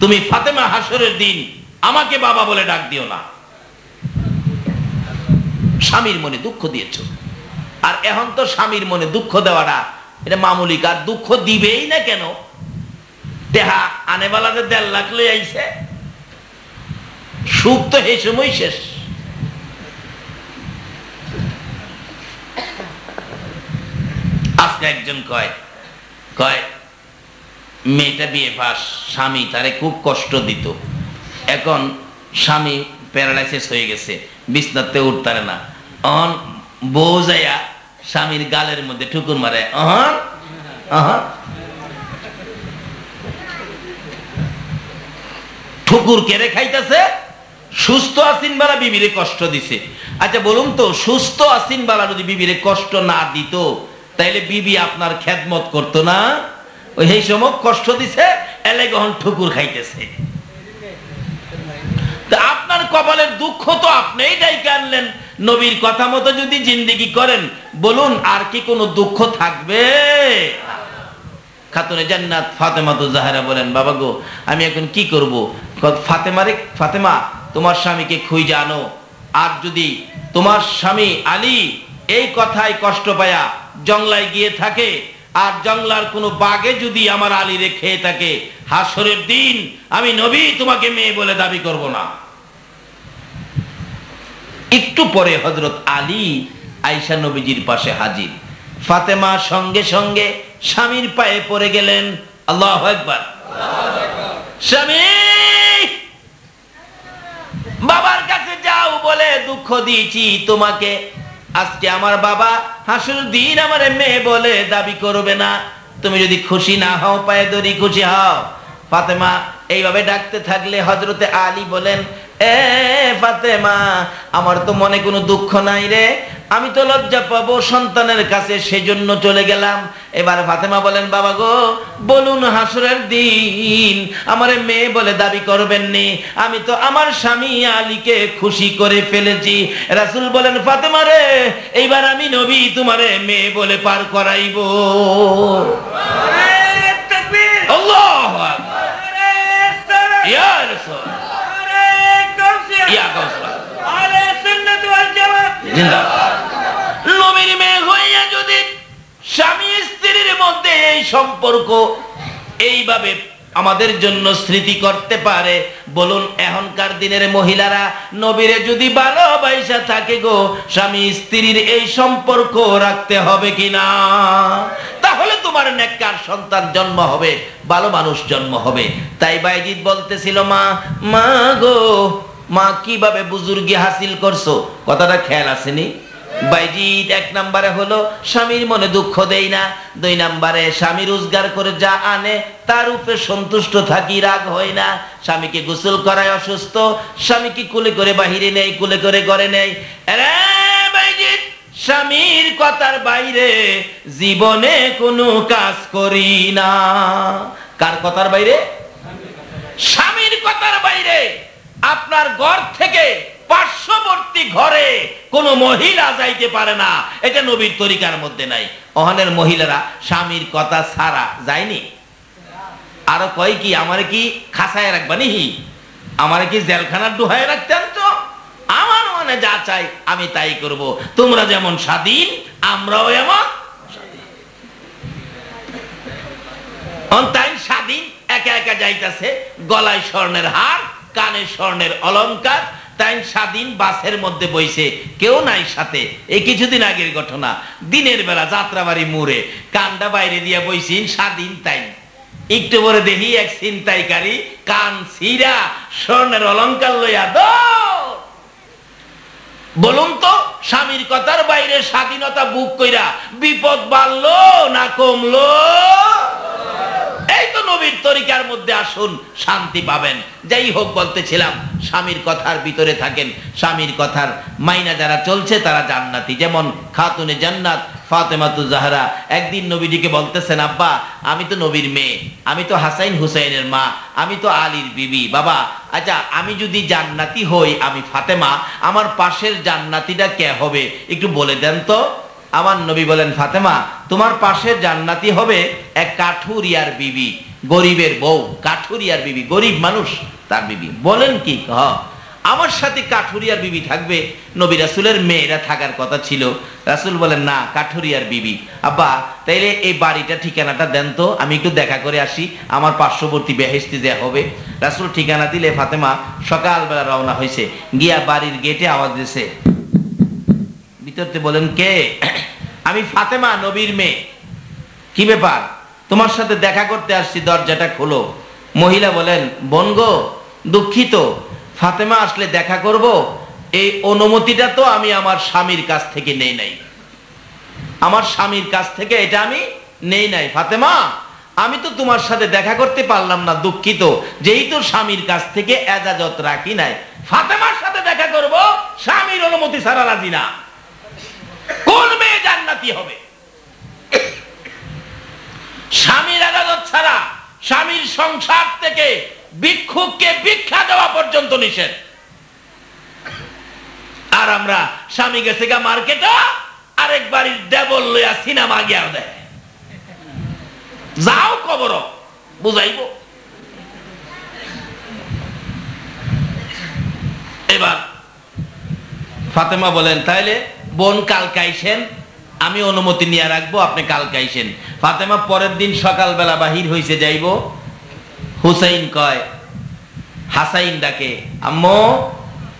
তুমি ফাতেমা হাসরের দিন আমাকে বাবা বলে ডাক দিও না। স্বামীর মনে দুঃখ দিয়েছ। আর এখন তো স্বামীর মনে দুঃখ দেওয়াটা এটা মামুলি কাজ, দুঃখ দিবেই না কেন? দেহা আনেবালাদের 1.5 লাখ লই আইছে, সুখ তো এই সময় শেষ। আজকে একজন কয় মেয়েটা বিয়ে পাস, স্বামী তারে খুব কষ্ট দিত, এখন স্বামী প্যারালাইসিস হয়ে গেছে, বিছনাতে উঠতারে না, অহন বউ যাইয়া স্বামীর গালের মধ্যে ঠুকুর মারে, অহন ঠুকুর কেড়ে খাইতেছে। সুস্থ আসিন বালা বিবিরে কষ্ট দিছে। আচ্ছা বলুন তো, সুস্থ আসিন বালা যদি বিবিরে কষ্ট না দিত তাইলে বিবি আপনার খেদমত করতো না? ওই সেই সময় কষ্ট দিছে, এলে গহন ঠুকুর খাইতেছে। আপনার কপালের দুঃখ তো আপনিই ডাইকে আনলেন। নবীর কথা মতো যদি জিন্দেগি করেন, বলুন আর কি কোনো দুঃখ থাকবে? খাতুনে জান্নাত ফাতেমা তো জাহেরা বলেন, বাবা গো আমি এখন কি করব? ফাতেমা তোমার স্বামীকে খুঁজে আনো, আর যদি তোমার স্বামী আলী এই কথায় কষ্ট পায়া জংলায় গিয়ে থাকে, আর জংলার কোনো বাগে যদি আমার আলীরে খেয়ে থাকে, হাসরের দিন আমি নবী তোমাকে মেয়ে বলে দাবি করব না। একটু পরে হযরত আলী আয়েশা নবীজির পাশে হাজির। ফাতেমা সঙ্গে সঙ্গে স্বামীর পায়ে পড়ে গেলেন। আল্লাহু আকবার। স্বামী বাবার কাছে যাও, বলে দুঃখ দিয়েছি তোমাকে, আজকে আমার বাবা হাসরের দিন আমার মেয়ে বলে দাবি করবে না। তুমি যদি খুশি না হও পায়ে ধরি খুশি হও। ফাতেমা এইভাবে ডাকতে থাকলে হযরতে আলী বলেন, এ ফাতেমা আমার তো মনে কোনো দুঃখ নাই রে, আমি তো লজ্জা পাবো সন্তানের কাছে, সেজন্য চলে গেলাম। এবার ফাতেমা বলেন, বাবা গো বলুন হাসরের দিন আমারে মেয়ে বলে দাবি করবেন নি? আমি তো আমার স্বামী আলীকে খুশি করে ফেলেছি। রাসূল বলেন, ফাতেমা রে এইবার আমি নবী তোমারে মেয়ে বলে পার করাইব। আল্লাহু আকবার। ইয়া রাসূল, ইয়া কাউসার, আলে সুন্নাত ওয়াল জামাত জিন্দাবাদ। নবীর মেয়ে হইয়া যদি স্বামী স্ত্রীর মধ্যে এই সম্পর্ক এইভাবে আমাদের জন্য স্মৃতি করতে পারে, বলুন এখনকার দিনের মহিলারা নবীরে যদি ভালোবাসা থাকে গো, স্বামী স্ত্রীর এই সম্পর্ক রাখতে হবে কিনা? তাহলে তোমার নেককার সন্তান জন্ম হবে, ভালো মানুষ জন্ম হবে। তাই বাইজিদ বলতেছিল, মা গো মা কিভাবে বুজুর্গি হাসিল করছো, কথাটা খেয়াল আসেনি? বাইজিদ 1 নম্বরে হলো স্বামীর মনে দুঃখ দেই না, 2 নম্বরে স্বামী রোজগার করে যা আনে তার উপরে সন্তুষ্ট থাকি, রাগ হয় না। স্বামীকে গোসল করায় অসুস্থ, স্বামীকে কুলে করে বাহিরে নেই, কুলে করে ঘরে নেই। আরে বাইজিদ স্বামীর কথার বাইরে জীবনে কোনো কাজ করি না। কার কথার বাইরে? স্বামীর কথার বাইরে। আপনার ঘর থেকে পার্শ্ববর্তী ঘরে কোন মহিলা যাইতে পারে না, এটা নবীর তরিকার মধ্যে নাই। ওখানের মহিলারা স্বামীর কথা ছাড়া যায়নি। আরো কয় কি, আমারে কি খাসায় রাখবানি, আমারে কি জেলখানার ডুহায় রাখতেন? তো আমার মনে যা চাই আমি তাই করব। তোমরা যেমন স্বাধীন আমরাও এমন স্বাধীন। স্বাধীন একা একা যাইতেছে, গলায় স্বর্ণের হার, কানে স্বর্ণের অলংকার। তাই স্বাধীন বাসের মধ্যে বইছে, কেউ নাই সাথে। এই কিছুদিন আগের ঘটনা, দিনের বেলা যাত্রাবাড়ি মোড়ে কানটা বাইরে দিয়া বইছেন স্বাধীন। তাই একটু পরে দেখি এক ছিনতাইকারী কান ছিঁড়া স্বর্ণের অলংকার লইয়া দৌড়। বলুন তো স্বামীর কথার বাইরে স্বাধীনতা বুক কইরা বিপদ বাড়লো না কমলো? এই তো নবীর তরিকার মধ্যে আসুন, শান্তি পাবেন। যাই হোক বলতেছিলাম, স্বামীর কথার ভিতরে থাকেন, স্বামীর কথার মাইনা যারা চলছে তারা জান্নাতি। যেমন খাতুনে জান্নাত ফাতেমাতুজ জাহরা একদিন নবীজিকে বলতেছেন, আব্বা আমি তো নবীর মেয়ে, আমি তো হাসাইন হুসাইনের মা, আমি তো আলীর বিবি। বাবা আচ্ছা আমি যদি জান্নাতি হই, আমি ফাতেমা, আমার পাশের জান্নাতিটা কে হবে একটু বলে দেন তো। আমার নবী বলেন, ফাতেমা তোমার পাশের জান্নাতি হবে এক কাঠুরিয়ার বিবি, গরিবের বউ, কাঠুরিয়ার বিবি, গরিব মানুষ তার বিবি। বলেন কি? আমার সাথে কাঠুরিয়ার বিবি থাকবে? নবী রাসূলের মেয়েরা থাকার কথা ছিল। রাসূল বলেন, না, কাঠুরিয়ার বিবি। আব্বা তাইলে এই বাড়িটা ঠিকানাটা দেন তো, আমি একটু দেখা করে আসি, আমার পার্শ্ববর্তী বেহেশতে যে হবে। রাসূল ঠিকানা দিলে ফাতেমা সকালবেলা রওনা হয়েছে, গিয়া বাড়ির গেটে আওয়াজ দিয়েছে। ভিতরতে বলেন, কে? আমি ফাতেমা, নবীর মেয়ে। কি ব্যাপার? তোমার সাথে দেখা করতে আসছি, দরজাটা খোলো। মহিলা বলেন, বোন গো, দুঃখিত, ফাতেমা আসলে দেখা করব, এই অনুমতিটা তো আমি আমার স্বামীর কাছ থেকে নেই নাই, আমার স্বামীর কাছ থেকে এটা আমি নেই নাই। ফাতেমা আমি তো তোমার সাথে দেখা করতে পারলাম না, দুঃখিত, যেহেতু স্বামীর কাছ থেকে এজাজত রাখি নাই। ফাতেমার সাথে দেখা করব স্বামীর অনুমতি ছাড়া রাজি না। কোন মেয়ে জান্নাতি হবে? স্বামীর এজাজত ছাড়া স্বামীর সংসার থেকে ভিক্ষুককে ভিক্ষা দেওয়া পর্যন্ত নিষেধ। আর আমরা স্বামী গেছে গা মার্কেটে, আরেক বাড়ির দেবল লইয়া সিনেমা গিয়া দেয়, যাও কবর বুঝাইব। এবার ফাতেমা বলেন, তাইলে বোন কালকে আইসেন, আমি অনুমতি নিয়ে রাখবো, আপনি কালকে আইসেন। ফাতেমা পরের দিন সকালবেলা বাহির হইছে যাইব। হুসাইন কয়, হাসাইন ডাকে, আম্মু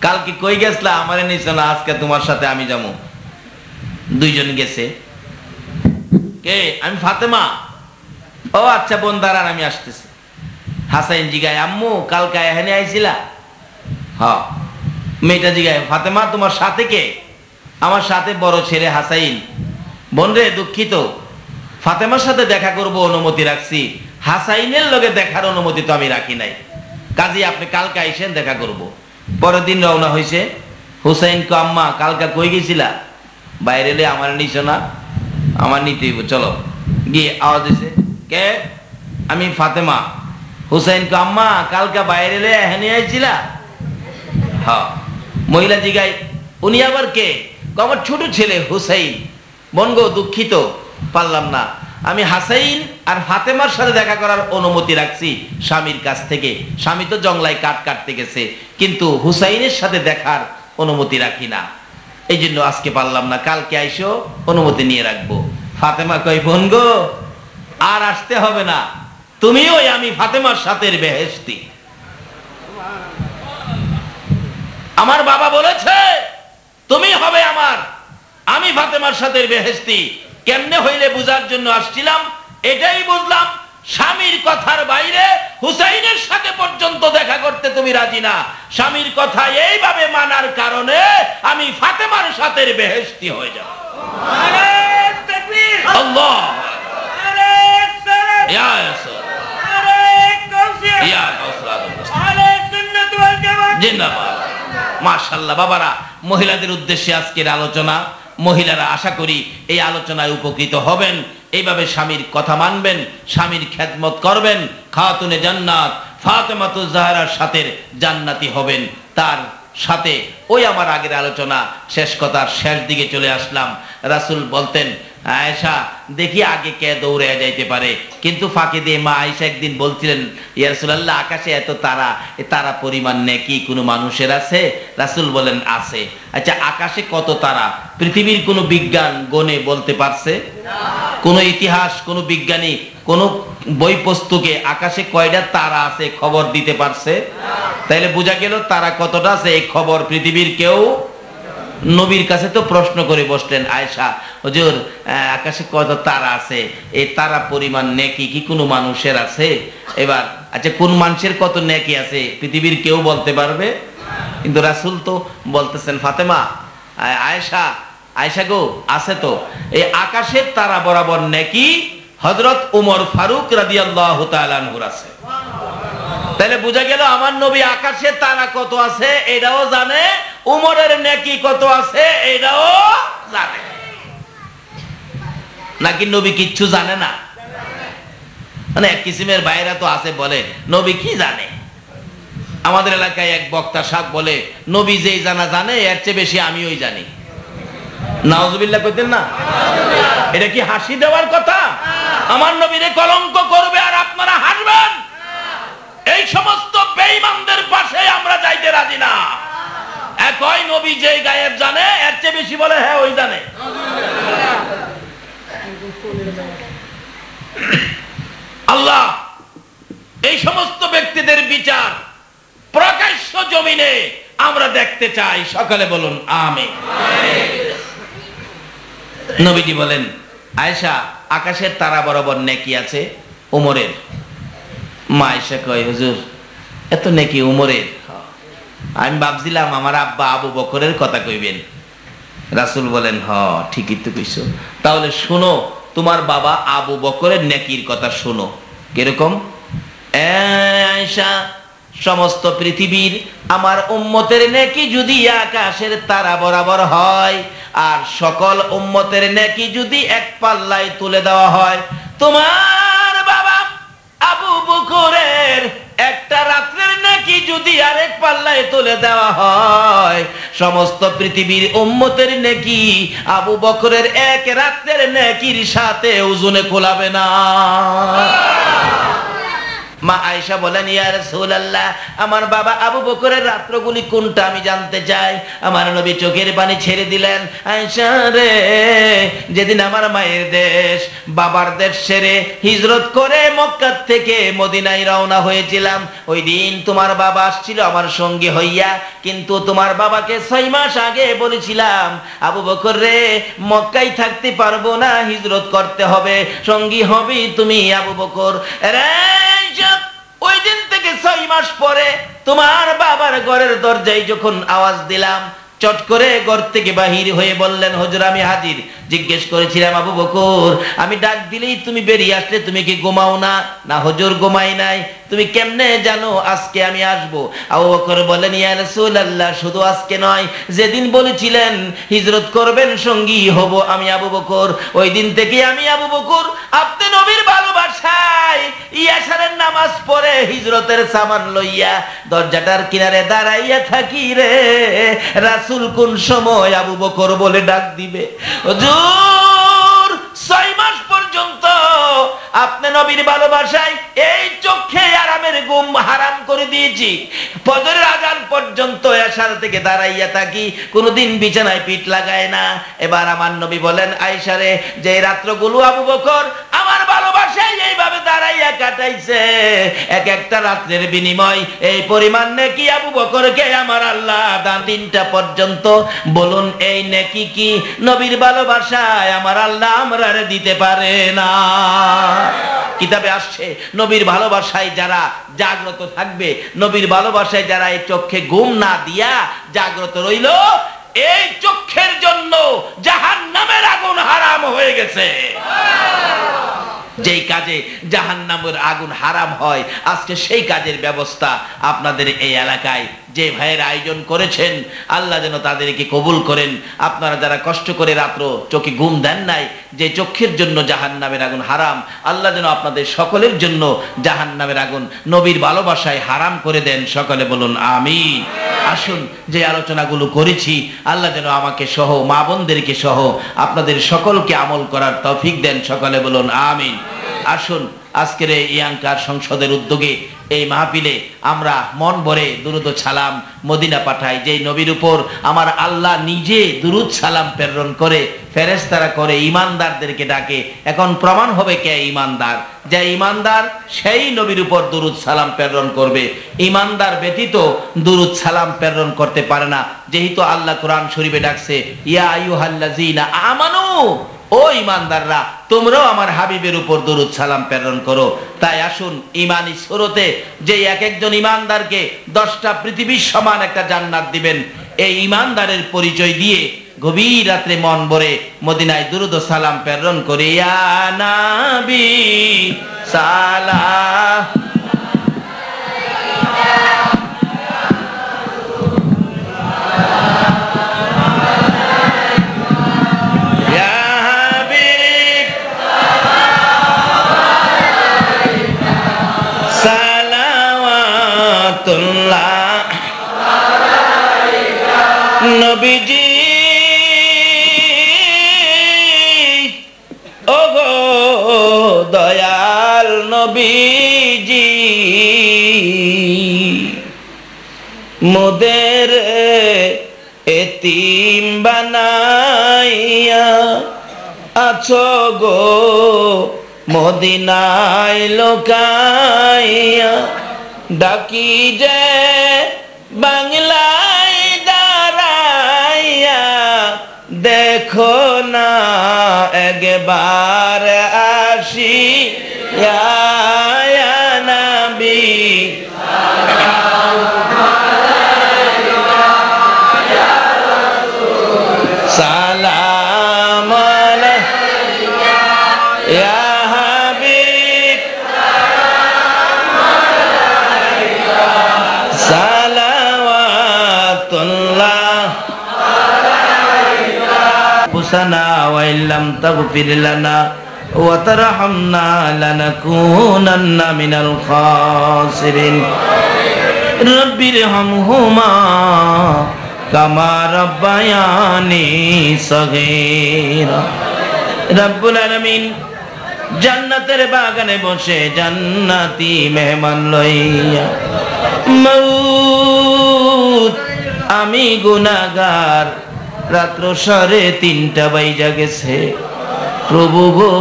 কালকে কই গেছলা? আমারে নিছ না, আজকে তোমার সাথে আমি যাবো। দুইজন গেছে। কে? আমি ফাতেমা। ও আচ্ছা বোন দাঁড়ান, আমি আসতেছি। হাসাইন জিগায়, আম্মু কালকে এখানে আইছিলা? হ্যাঁ। মেয়েটা জিগায়, ফাতেমা তোমার সাথে কে? আমার সাথে বড় ছেলে হাসাইন। বোন রে দুঃখিত, ফাতেমার সাথে দেখা করব অনুমতি রাখছি, হাসাইনের লগে দেখার অনুমতি তো আমি রাখি নাই, কাজী আপনি কালকে আইসেন, দেখা করব। পরের দিন রওনা হয়েছে। হুসাইন কো, আম্মা কালকা কই গেছিলা? বাইরে এলে আমার নিছ না, আমার নিতে হইব, চলো। গিয়ে আওয়াজ দিছে, কে? আমি ফাতেমা। হুসাইন কো, আম্মা কালকা বাইরে এলে এখানে আইছিলা? হ্যাঁ। মহিলা জিগাই, উনি আবার কে? আমার ছোট ছেলে হুসাইন। বোন গো দুঃখিত, পারলাম না, আমি হাসাইন আর ফাতেমার সাথে দেখা করার অনুমতি রাখছি স্বামীর কাছ থেকে। স্বামী তো জংলায় কাঠ কাটতে গেছে, কিন্তু হুসাইনের সাথে দেখার অনুমতি রাখি না, এই জন্য আজকে পারলাম না, কালকে আইসো, অনুমতি নিয়ে রাখবো। ফাতেমা কই, বোন গো আর আসতে হবে না, তুমিও আমি ফাতেমার সাথে বেহেশতি। আমার বাবা বলেছে তুমি হবে আমার, আমি ফাতেমার সাথে বেহেশতি। কেমনে হইলে বুঝার জন্য আসছিলাম, এটাই বুঝলাম। স্বামীর কথার বাইরে হুসাইনের সাথে পর্যন্ত দেখা করতে তুমি রাজি না। স্বামীর কথা এইভাবে মানার কারণে আমি ফাতেমার সাথে বেহেশতি হয়ে যাব। আল্লাহ মাশাআল্লাহ। বাবারা, মহিলাদের উদ্দেশ্যে আজকের আলোচনা। মহিলারা আশা করি এই আলোচনায় উপকৃত হবেন, এইভাবে স্বামীর কথা মানবেন, স্বামীর খেদমত করবেন, খাতুনে জান্নাত ফাতেমাতুজ জাহরার সাথে জান্নাতি হবেন। তার সাথে ওই আমার আগের আলোচনা শেষ কথার শেষ দিকে চলে আসলাম। রাসূল বলতেন, আয়েশা দেখি আগে কে দৌড়ে যাইতে পারে, কিন্তু ফাঁকে দিয়ে মা আয়েশা একদিন বলছিলেন, ইয়া রাসূলুল্লাহ আকাশে এত তারা, এ তারা পরিমাণ নেকি কোনো মানুষের আছে? রাসূল বলেন আছে। আচ্ছা আকাশে কত তারা পৃথিবীর কোনো বিজ্ঞান গণে বলতে পারছে? কোন ইতিহাস, কোন বিজ্ঞানী, কোন বই পুস্তকে আকাশে কয়টা তারা আছে খবর দিতে পারছে? তাইলে বোঝা গেল তারা কতটা আছে এই খবর পৃথিবীর কেউ। নবীর কাছে তো প্রশ্ন করে বসলেন আয়েশা, হুজুর আকাশে কত তারা আছে, এই তারা পরিমাণ নেকি কি কোনো মানুষের আছে? এবার আচ্ছা কোন মানুষের কত নেকি আছে পৃথিবীর কেউ বলতে পারবে? কিন্তু রাসূল তো বলতেছেন, ফাতেমা আয়েশা, আয়েশা গো আছে তো, এই আকাশের তারা বরাবর নেকি হযরত ওমর ফারুক রাদিয়াল্লাহু তাআলা আনহুর আছে। তাহলে বোঝা গেল আমার নবী আকাশে তারা কত আছে এটাও জানে, উমরের নেকি কত আছে এটাও জানে। নাকি নবী কিচ্ছু জানে না? মানে এক কিসিমের বাইরা তো আছে বলে নবী কি জানে। আমাদের এলাকায় এক বক্তা সাহেব বলে নবী যেই জানা জানে এর চেয়ে বেশি আমিই জানি। নাউজুবিল্লাহ কইতেন না? এটা কি হাসি দেওয়ার কথা? আমার নবীরে কলঙ্ক করবে আর আপনারা হাসবেন? এই সমস্ত বেঈমানদের পাশে আমরা যাইতে রাজি না। একই নবী যেই গায়েব জানে এর চেয়ে বেশি বলে হ্যাঁ ওই জানে। আল্লাহ এই সমস্ত ব্যক্তিদের বিচার প্রকাশ্য জমিনে আমরা দেখতে চাই। সকালে বলুন আমিন। নবীজি বলেন, আয়েশা আকাশের তারা বরাবর নেকি আছে উমরের। মা আয়েশা কয়, হুজুর এত নেকি উমরের? আমি ভাবছিলাম আমার আব্বা আবু বকরের কথা কইবেন। রাসূল বলেন, হ ঠিকই তো কইছো। তাহলে শোনো, তোমার বাবা আবু বকরের নেকির কথা শোনো। কিরকম? আয়েশা, সমস্ত পৃথিবীর আমার উম্মতের নেকি যদি আকাশের তারা বরাবর হয় আর সকল উম্মতের নেকি যদি এক পাল্লায় তুলে দেওয়া হয়, তোমার বাবা আবু বকরের একটা রাত্রের নেকি যদি আরেক পাল্লায় তুলে দেওয়া হয়, সমস্ত পৃথিবীর উম্মতের নেকি আবু বকরের এক রাত্রের নেকির সাথে ওজনে কোলাবে না। মা আয়েশা বলেন, ইয়া রাসূলুল্লাহ, আমার বাবা আবু বকরের রাত্রগুলি কোনটা আমি জানতে চাই। আমার নবী চোখের পানি ছেড়ে দিলেন, আয়েশা রে, যেদিন আমার মায়ের দেশ বাবার দেশ ছেড়ে হিজরত করে মক্কা থেকে মদিনায় রওনা হয়েছিলাম, ওই দিন তোমার বাবা আসছিল আমার সঙ্গী হইয়া। কিন্তু তোমার বাবাকে 6 মাস আগে বলেছিলাম, আবু বকর রে, মক্কায় থাকতে পারবো না, হিজরত করতে হবে, সঙ্গী হবি তুমি আবু বকর রে। ওই দিন থেকে 6 মাস পরে তোমার বাবার ঘরের দরজায় যখন আওয়াজ দিলাম, চট করে ঘর থেকে বাহির হয়ে বললেন, হুজুর আমি হাজির। জিজ্ঞেস করেছিলাম, আবু বকর, আমি ডাক দিলেই তুমি বেরিয়ে আসলে, তুমি কি ঘুমাও না? না হুজুর ঘুমাই নাই। তুমি কেমনে জানো আজকে আমি আসবো? আবু বকর বলেন, ইয়া রাসূলুল্লাহ, শুধু আজকে নয়, যেদিন বলেছিলেন হিজরত করবেন সঙ্গী হব আমি আবু বকর, ওই দিন থেকে আমি আবু বকর আপনি নবীর ভালোবাসায় ইয়াশারের নামাজ পড়ে হিজরতের সামান লইয়া দরজাটার কিনারে দাঁড়াইয়া থাকি রে। রাসূল কোন সময় আবু বকর বলে ডাক দিবে? হুজুর 6 মাস পর্যন্ত আপনি নবীর ভালোবাসায় এই চোখে আরামের ঘুম হারাম করে দিয়েছি। ফজরের আযান পর্যন্ত এশার থেকে দাঁড়াইয়া থাকি, কোনোদিন বিছানায় পিঠ লাগায় না। এবার আমার নবী বলেন, আয়েশা রে, যে রাত্রগুলো আবু বকর আমার ভালোবাসায় এইভাবে দাঁড়াইয়া কাটাইছে, এক একটা রাত্রের বিনিময় এই পরিমাণ নেকি আবু বকরকে আমার আল্লাহ দান 3টা পর্যন্ত। বলুন এই নেকি কি নবীর ভালোবাসায় আমার আল্লাহ আমরারে দিতে পারে না? কিতাবে আসছে, নবীর ভালোবাসায় যারা জাগ্রত থাকবে, নবীর ভালোবাসায় যারা এই চোখে ঘুম না দিয়া জাগ্রত রইল, এই চোখের জন্য জাহান্নামের আগুন হারাম হয়ে গেছে। যেই কাজে জাহান্নামের আগুন হারাম হয়, আজকে সেই কাজের ব্যবস্থা আপনাদের এই এলাকায় যে ভাইয়ের আয়োজন করেছেন, আল্লাহ যেন তাদেরকে কবুল করেন। আপনারা যারা কষ্ট করে রাত্র চোখে ঘুম দেন নাই, যে চোখের জন্য জাহান্নামের আগুন হারাম, আল্লাহ যেন আপনাদের সকলের জন্য জাহান্নামের আগুন নবীর ভালোবাসায় হারাম করে দেন। সকলে বলুন আমিন। আসুন, যে আলোচনাগুলো করেছি, আল্লাহ যেন আমাকে সহ মা বোনদেরকে সহ আপনাদের সকলকে আমল করার তৌফিক দেন। সকলে বলুন আমিন। আসুন, আজকের এই ইয়াংকার সংসদের উদ্যোগে এই মাহফিলে আমরা মন ভরে দুরুদ ও সালাম মদিনা পাঠাই, যেই নবীর উপর আমার আল্লাহ নিজে দুরুদ সালাম প্রেরণ করে, ফেরেশতারা করে, ঈমানদারদেরকে ডাকে। এখন প্রমাণ হবে কে ঈমানদার। যে ঈমানদার সেই নবীর উপর দুরুদ সালাম প্রেরণ করবে। ঈমানদার ব্যতীত দুরুদ সালাম প্রেরণ করতে পারে না। যেহেতু আল্লাহ কোরআন শরীফে ডাকছে, ইয়া আইয়ুহাল্লাযীনা আমানু, ও ঈমানদাররা, তোমরাও আমার হাবিবের উপর দরুদ সালাম প্রেরণ করো। তাই আসুন, ঈমানি সুরতে যে এক একজন ঈমানদারকে 10টা পৃথিবীর সমান একটা জান্নাত দিবেন, এই ঈমানদারের পরিচয় দিয়ে গভীর রাত্রে মন ভরে মদিনায় দুরুদ ও সালাম প্রেরণ করে, ইয়া নবী সালাম। নবীজি ওগো দয়াল নবীজি মোদের এতিম বানাইয়া আছো গো মদিনায় লোকাইয়া ডাকি যে বাংলায় দাঁড়াইয়া দেখো না একবার আসিয়া নবী সালাম আলাইকা ইয়া হাবিব সালাওয়াতুল্লাহ আলাইকা হুসানা ওয়া ইল্লাম তাগফির লানা ওয়া তারহামনা লানাকুনান্না মিনাল খাসিরিন রব্বিরহামহুমা কামা রাব্বায়ানি সগীরা। রব্বুল আলামিন জান্নাতের বাগানে বসে জান্নাতি মেহমান লইয়া মউত আমি গুনাহগার রাত্র 3:30 বাইজা গেছে প্রভু গো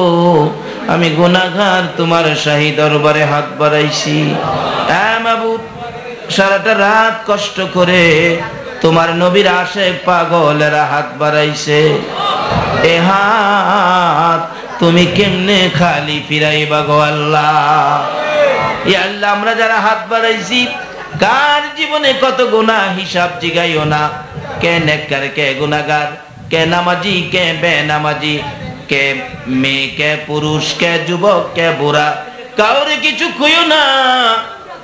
আমি গুনাহগার তোমার শাহী দরবারে হাত বাড়াইছি মাবুদ সারাটা রাত কষ্ট করে তোমার নবীর আশায় পাগলেরা হাত বাড়াইছে এ হাত তুমি কেমনে খালি ফিরাইবা গো আল্লাহ। ইয়া আল্লাহ আমরা যারা হাত বাড়াইছি কার জীবনে কত গুনাহ হিসাব জিগাইও না, কে নেককার কে গুনাহগার, কে নামাজি কে বেনামাজি, কে মেয়ে কে পুরুষ কে যুবক কে বুড়া, কাউরে কিছু কইও না।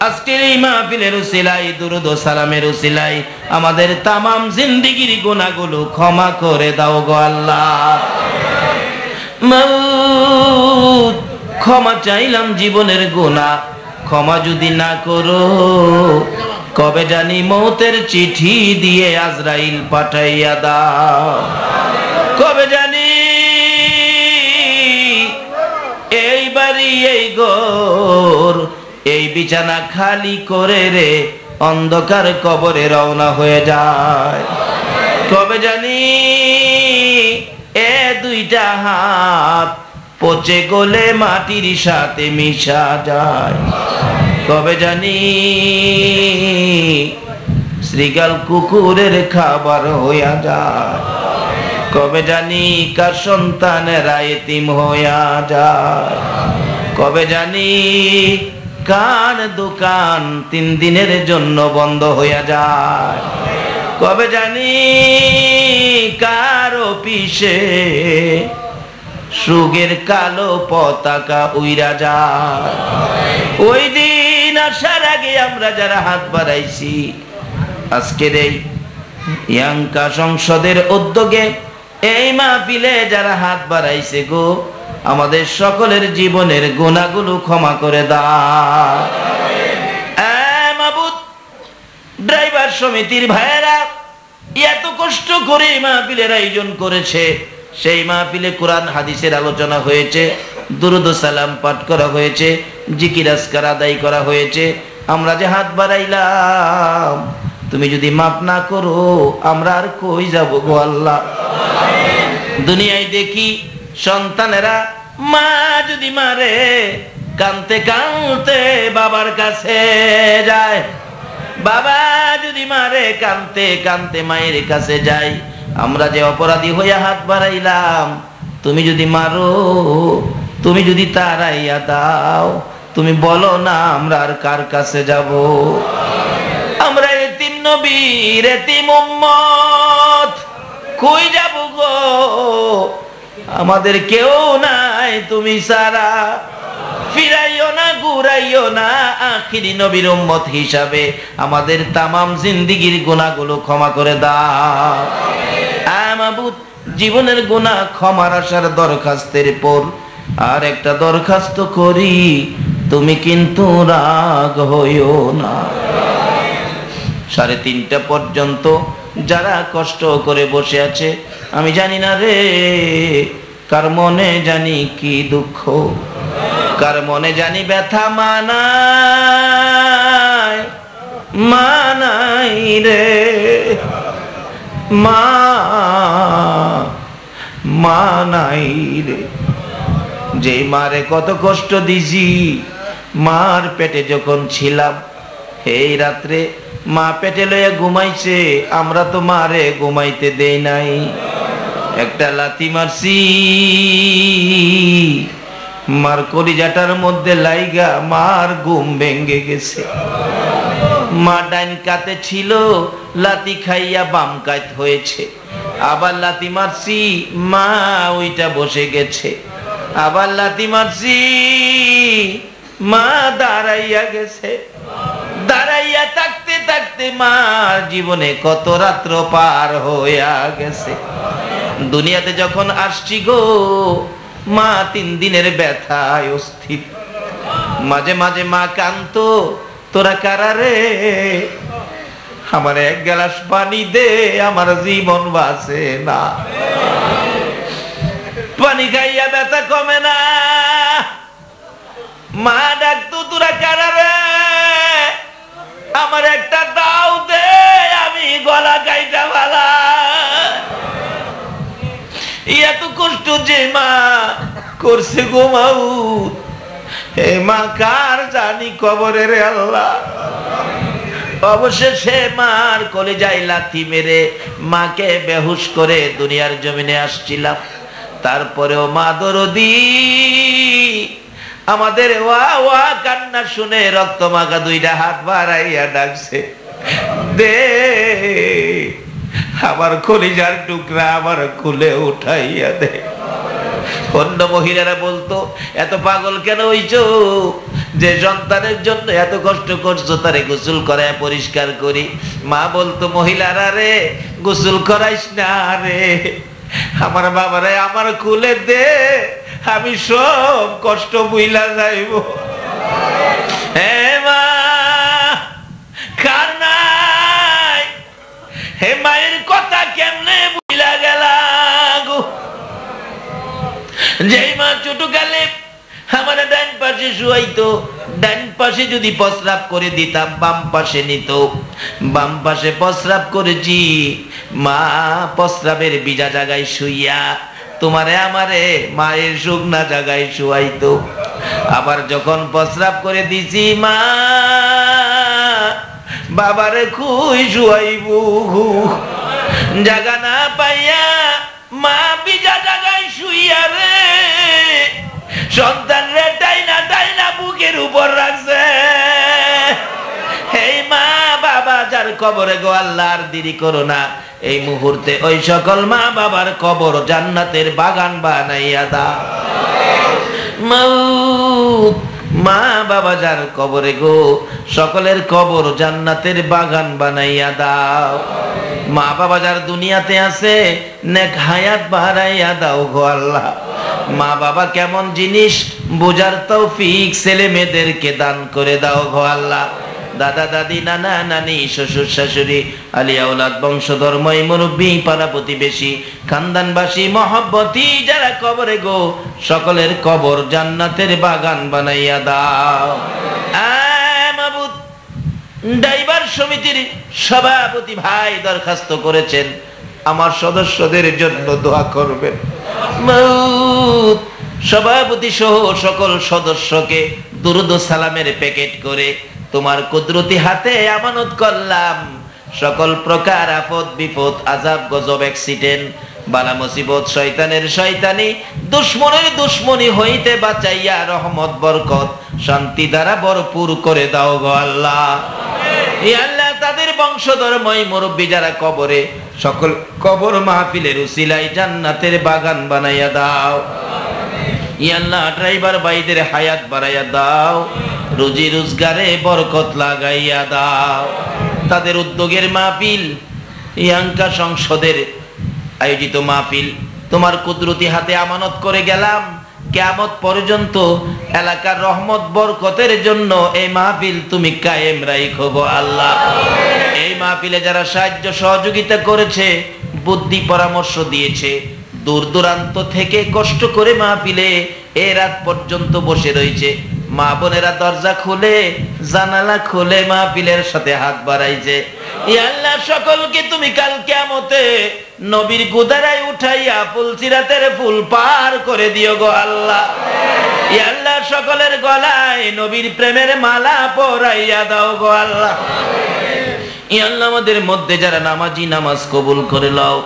আজকের এই মাহফিলের উসিলায় দুরূদ ও সালামের উসিলায় আমাদের তামাম জিন্দেগির গুনাহগুলো ক্ষমা করে দাও গো আল্লাহ। মউত ক্ষমা চাইলাম জীবনের গুনাহ, ক্ষমা যদি না করো কবে জানি মৌতের চিঠি দিয়ে আজরাইল পাঠাইয়া দাও, কবে জানি এই বাড়ি এই ঘর এই বিছানা খালি করে রে অন্ধকার কবরে রওনা হয়ে যায়, কবে জানি এ দুইটা হাত পচে গলে মাটির সাথে মিশা যায়, কবে জানি শ্রীগাল কুকুরের খাবার হইয়া যায়, কবে জানি কার সন্তানেরা এতিম হইয়া যায়, কবে জানি কার দোকান 3 দিনের জন্য বন্ধ হইয়া যায়, কবে জানি কার অফিসে সুগের কালো পতাকা উইরা যায়। ওই দিন আসার আগে আমরা যারা হাত বাড়াইছি আজকের এই ইয়াঙ্কা সংসদের উদ্যোগে এই মাহফিলে যারা হাত বাড়াইছে গো আমাদের সকলের জীবনের গুনাহগুলো ক্ষমা করে দাও মাবুদ। ড্রাইভার সমিতির ভাইয়েরা এত কষ্ট করে মাহফিলের আয়োজন করেছে, সেই মাহফিলে কোরআন হাদিসের আলোচনা হয়েছে, দুরূদ ও সালাম পাঠ করা হয়েছে, জিকির আজকার আদায় করা হয়েছে, আমরা যে হাত বাড়াইলাম তুমি যদি মাফ না করো আমরা আর কই যাব গো আল্লাহ। দুনিয়ায় দেখি সন্তানেরা মা যদি মারে কানতে কানতে বাবার কাছে যায়, বাবা যদি মারে কানতে কানতে মায়ের কাছে যায়। আমরা যে অপরাধী হইয়া হাত বাড়াইলাম তুমি যদি মারো, তুমি যদি তাড়াইয়া দাও, তুমি বলো না আমরা আর কার কাছে যাব। আমরা এতিম নবীর এতিম উম্মত কই যাব গো, আমাদের কেউ নাই তুমি ছাড়া, ফিরাইও না ঘুরাইও না, আখিরি নবীর উম্মত হিসাবে আমাদের তামাম জিন্দেগির গুনাহগুলো ক্ষমা করে দাও মাবুদ। জীবনের গুনাহ ক্ষমার আসার দরখাস্তের পর আর একটা দরখাস্ত করি, তুমি কিন্তু রাগ হইও না। 3:30 পর্যন্ত যারা কষ্ট করে বসে আছে, আমি জানি না রে কার মনে জানি কি দুঃখ, কার মনে জানি ব্যথা মানায় মানাই রে মানাই রে। যে মারে কত কষ্ট দিছি, মার পেটে যখন ছিলাম, এই রাত্রে মা পেটে লইয়া ঘুমাইছে, আমরা তো মারে ঘুমাইতে দেই নাই, একটা লাথি মারছি মার কলিজাটার মধ্যে লাইগা মার ঘুম ভেঙে গেছে। মা ডাইন কাতে ছিল, লাথি খাইয়া বাম কাত হয়েছে, আবার লাথি মারছি মা ওইটা বসে গেছে, আবার লাথি মারছি মা দাঁড়াইয়া গেছে। দাঁড়াইয়া থাকতে থাকতে মার জীবনে কত রাত্র পার হইয়া গেছে। দুনিয়াতে যখন আসছি গো, মা 3 দিনের ব্যথায় অস্থির। মাঝে মাঝে মা কাঁদতো, তোরা কারা রে, আমার 1 গ্লাস পানি দে, আমার জীবন বাঁচে না। পানি খাইয়া ব্যথা কমে না, মা ডাকতো, তোরা কারা রে, আমার একটা দাও দে, আমি গলা কাইটা ভালা। এত কষ্ট যে মা করছে গো মাউত, হে মা কার জানি কবরে রে আল্লাহ। অবশেষে মার কলিজায় লাথি মেরে মাকে বেহুশ করে দুনিয়ার জমিনে আসছিলাম। তারপরেও মা দরদি আমাদের ওয়া ওয়া কান্না শুনে রক্ত মাখা 2টা হাত বাড়াইয়া ডাকছে, দে আমার কলিজার টুকরা আমার কোলে উঠাইয়া দে। অন্য মহিলারা বলতো, এত পাগল কেন হইছো, যে সন্তানের জন্য এত কষ্ট করছো তারে গোসল করায় পরিষ্কার করি। মা বলতো, মহিলারা রে গোসল করাইস না রে, আমার বাবারে আমার কোলে দে, আমি সব কষ্ট ভুইলা যাইব। হে মা কার নাই, হে মায়ের কথা কেমনে ভুইলা গেলা গো। যেই মা ছোটকালে আমার ডান পাশে শুয়াইতো, ডান পাশে যদি প্রস্রাব করে দিতাম বাম পাশে নিত, বাম পাশে প্রস্রাব করেছি, মা প্রস্রাবের ভিজা জায়গায় শুইয়া তোমারে আমারে মায়ের শুকনা জায়গায় শুয়াইতো। আবার যখন প্রস্রাব করে দিছি, মা বাবারে খুই শুয়াইব, জায়গা না পাইয়া মা ভিজা জায়গায় শুইয়া রে সন্তান রে টাইনা টাইনা বুকের উপর রাখছে। এই মা বাবা যার কবরে গো আল্লাহ আর দেরি করো না, এই মুহূর্তে ওই সকল মা বাবার কবর জান্নাতের বাগান বানাইয়া দাও। মাউত মা বাবা যার কবরে গো, সকলের কবর জান্নাতের বাগান বানাইয়া দাও। মা বাবা যার দুনিয়াতে আছে, নেক হায়াত বাড়াইয়া দাও গো আল্লাহ। মা বাবা কেমন জিনিস বোঝার তৌফিক ছেলে মেয়েদেরকে দান করে দাও গো আল্লাহ। দাদা দাদি নানা নানি শ্বশুর শাশুড়ি আলিয়া আওলাদ বংশধর মই মুরব্বী পাড়া প্রতিবেশী খানদানবাসী মহব্বতী যারা কবরে গো, সকলের কবর জান্নাতের বাগান বানাইয়া দাও। মাবুদ ড্রাইভার সমিতির সভাপতি ভাই দরখাস্ত করেছেন, আমার সদস্যদের জন্য দোয়া করবেন। মাবুদ সভাপতি সহ সকল সদস্যকে দুরুদ ও সালামের প্যাকেট করে তোমার কুদরতি হাতে আমানত করলাম। সকল প্রকার আপদ বিপদ আযাব গজব অ্যাক্সিডেন্ট বালা মুসিবত শয়তানের শয়তানি দুশমনের দুশমনি হইতে বাঁচাইয়া রহমত বরকত শান্তি দ্বারা ভরপুর করে দাও গো আল্লাহ। ই আল্লাহ তাদের বংশধর মই মুরব্বী যারা কবরে, সকল কবর মাহফিলের উসিলায় জান্নাতের বাগান বানাইয়া দাও। ই আল্লাহ ড্রাইভার ভাইদের হায়াত বাড়াইয়া দাও, রুজি রোজগারে বরকত লাগাইয়া দাও। তাদের উদ্যোগের মাহফিল, ইয়াঙ্কা সংসদের আয়োজিত মাহফিল তোমার কুদরতি হাতে আমানত করে গেলাম। কিয়ামত পর্যন্ত এলাকার রহমত বরকতের জন্য এই মাহফিল তুমি কায়েম রাখো গো আল্লাহ। এই মাহফিলে যারা সাহায্য সহযোগিতা করেছে, বুদ্ধি পরামর্শ দিয়েছে, দূর দূরান্ত থেকে কষ্ট করে মাহফিলে এই রাত পর্যন্ত বসে রয়েছে, মা বোনেরা দরজা খুলে জানালা খুলে মাহফিলের সাথে হাত বাড়াইছে, ইয়া আল্লাহ সকলকে তুমি কাল কিয়ামতে নবীর গুদারায় উঠাইয়া ফুলসিরাতের ফুল পার করে দিও গো আল্লাহ। ইয়া আল্লাহ সকলের গলায় নবীর প্রেমের মালা পরাইয়া দাও গো আল্লাহ। ইয়া আল্লাহ আমাদের মধ্যে যারা নামাজি নামাজ কবুল করে নাও,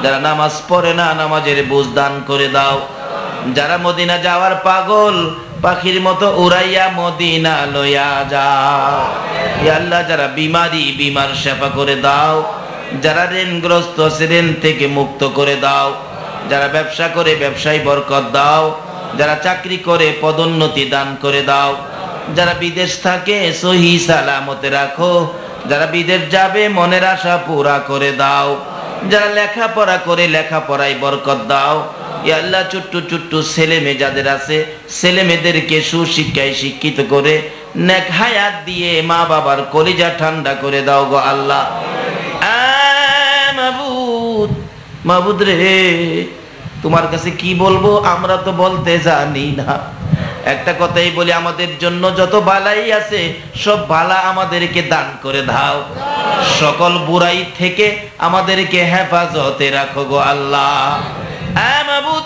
যারা নামাজ পড়ে না নামাজের বুঝ দান করে দাও, যারা মদিনা যাওয়ার পাগল পাখির মতো উড়াইয়া মদিনা লইয়া যাও। ইয়া আল্লাহ যারা বিমার সেবা করে দাও, যারা ঋণগ্রস্ত আছে ঋণ থেকে মুক্ত করে দাও, যারা ব্যবসা করে ব্যবসায় বরকত দাও, যারা চাকরি করে পদোন্নতি দান করে দাও, যারা বিদেশ থাকে সহি সালামতে রাখো, যারা বিদেশ যাবে মনের আশা পুরা করে দাও, যারা লেখাপড়া করে লেখাপড়ায় বরকত দাও। ইয়া আল্লাহ ছোট্ট ছোট্ট ছেলে মেয়ে যাদের আছে ছেলে মেয়েদেরকে সুশিক্ষায় শিক্ষিত করে নেক হায়াত দিয়ে মা বাবার কলিজা ঠান্ডা করে দাও গো আল্লাহ। মাবুদ, মাবুদ রে তোমার কাছে কি বলবো আমরা তো বলতে জানি না। একটা কথাই বলি, আমাদের জন্য যত বালাই আছে সব বালা আমাদেরকে দান করে দাও, সকল বুরাই থেকে আমাদেরকে হেফাজতে রাখো গো আল্লাহ। মাবুদ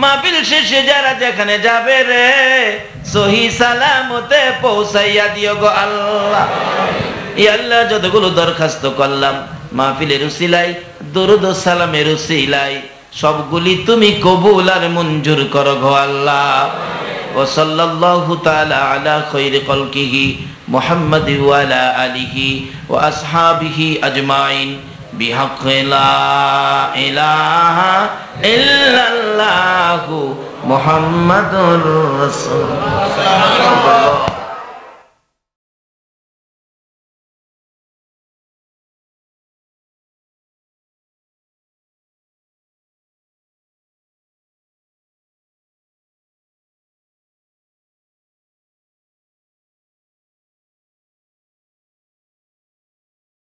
মাহফিল শেষে যারা যেখানে যাবে রে সহি সালামতে পৌঁছাইয়া দিও গো আল্লাহ। ইয়া আল্লাহ যতগুলো দরখাস্ত করলাম মাহফিলের উসিলাই দরুদ ও সালামের উসিলাই সবগুলি তুমি কবুল আর মঞ্জুর করো গো আল্লাহ। ওয়া সাল্লাল্লাহু তাআলা আলা খায়রি খালকিহি মুহাম্মাদ ওয়া আলা আলিহি ওয়া আসহাবিহি আজমাইন বিহাক্কি লা ইলাহা ইল্লাল্লাহু মুহাম্মাদুর রাসূলুল্লাহ।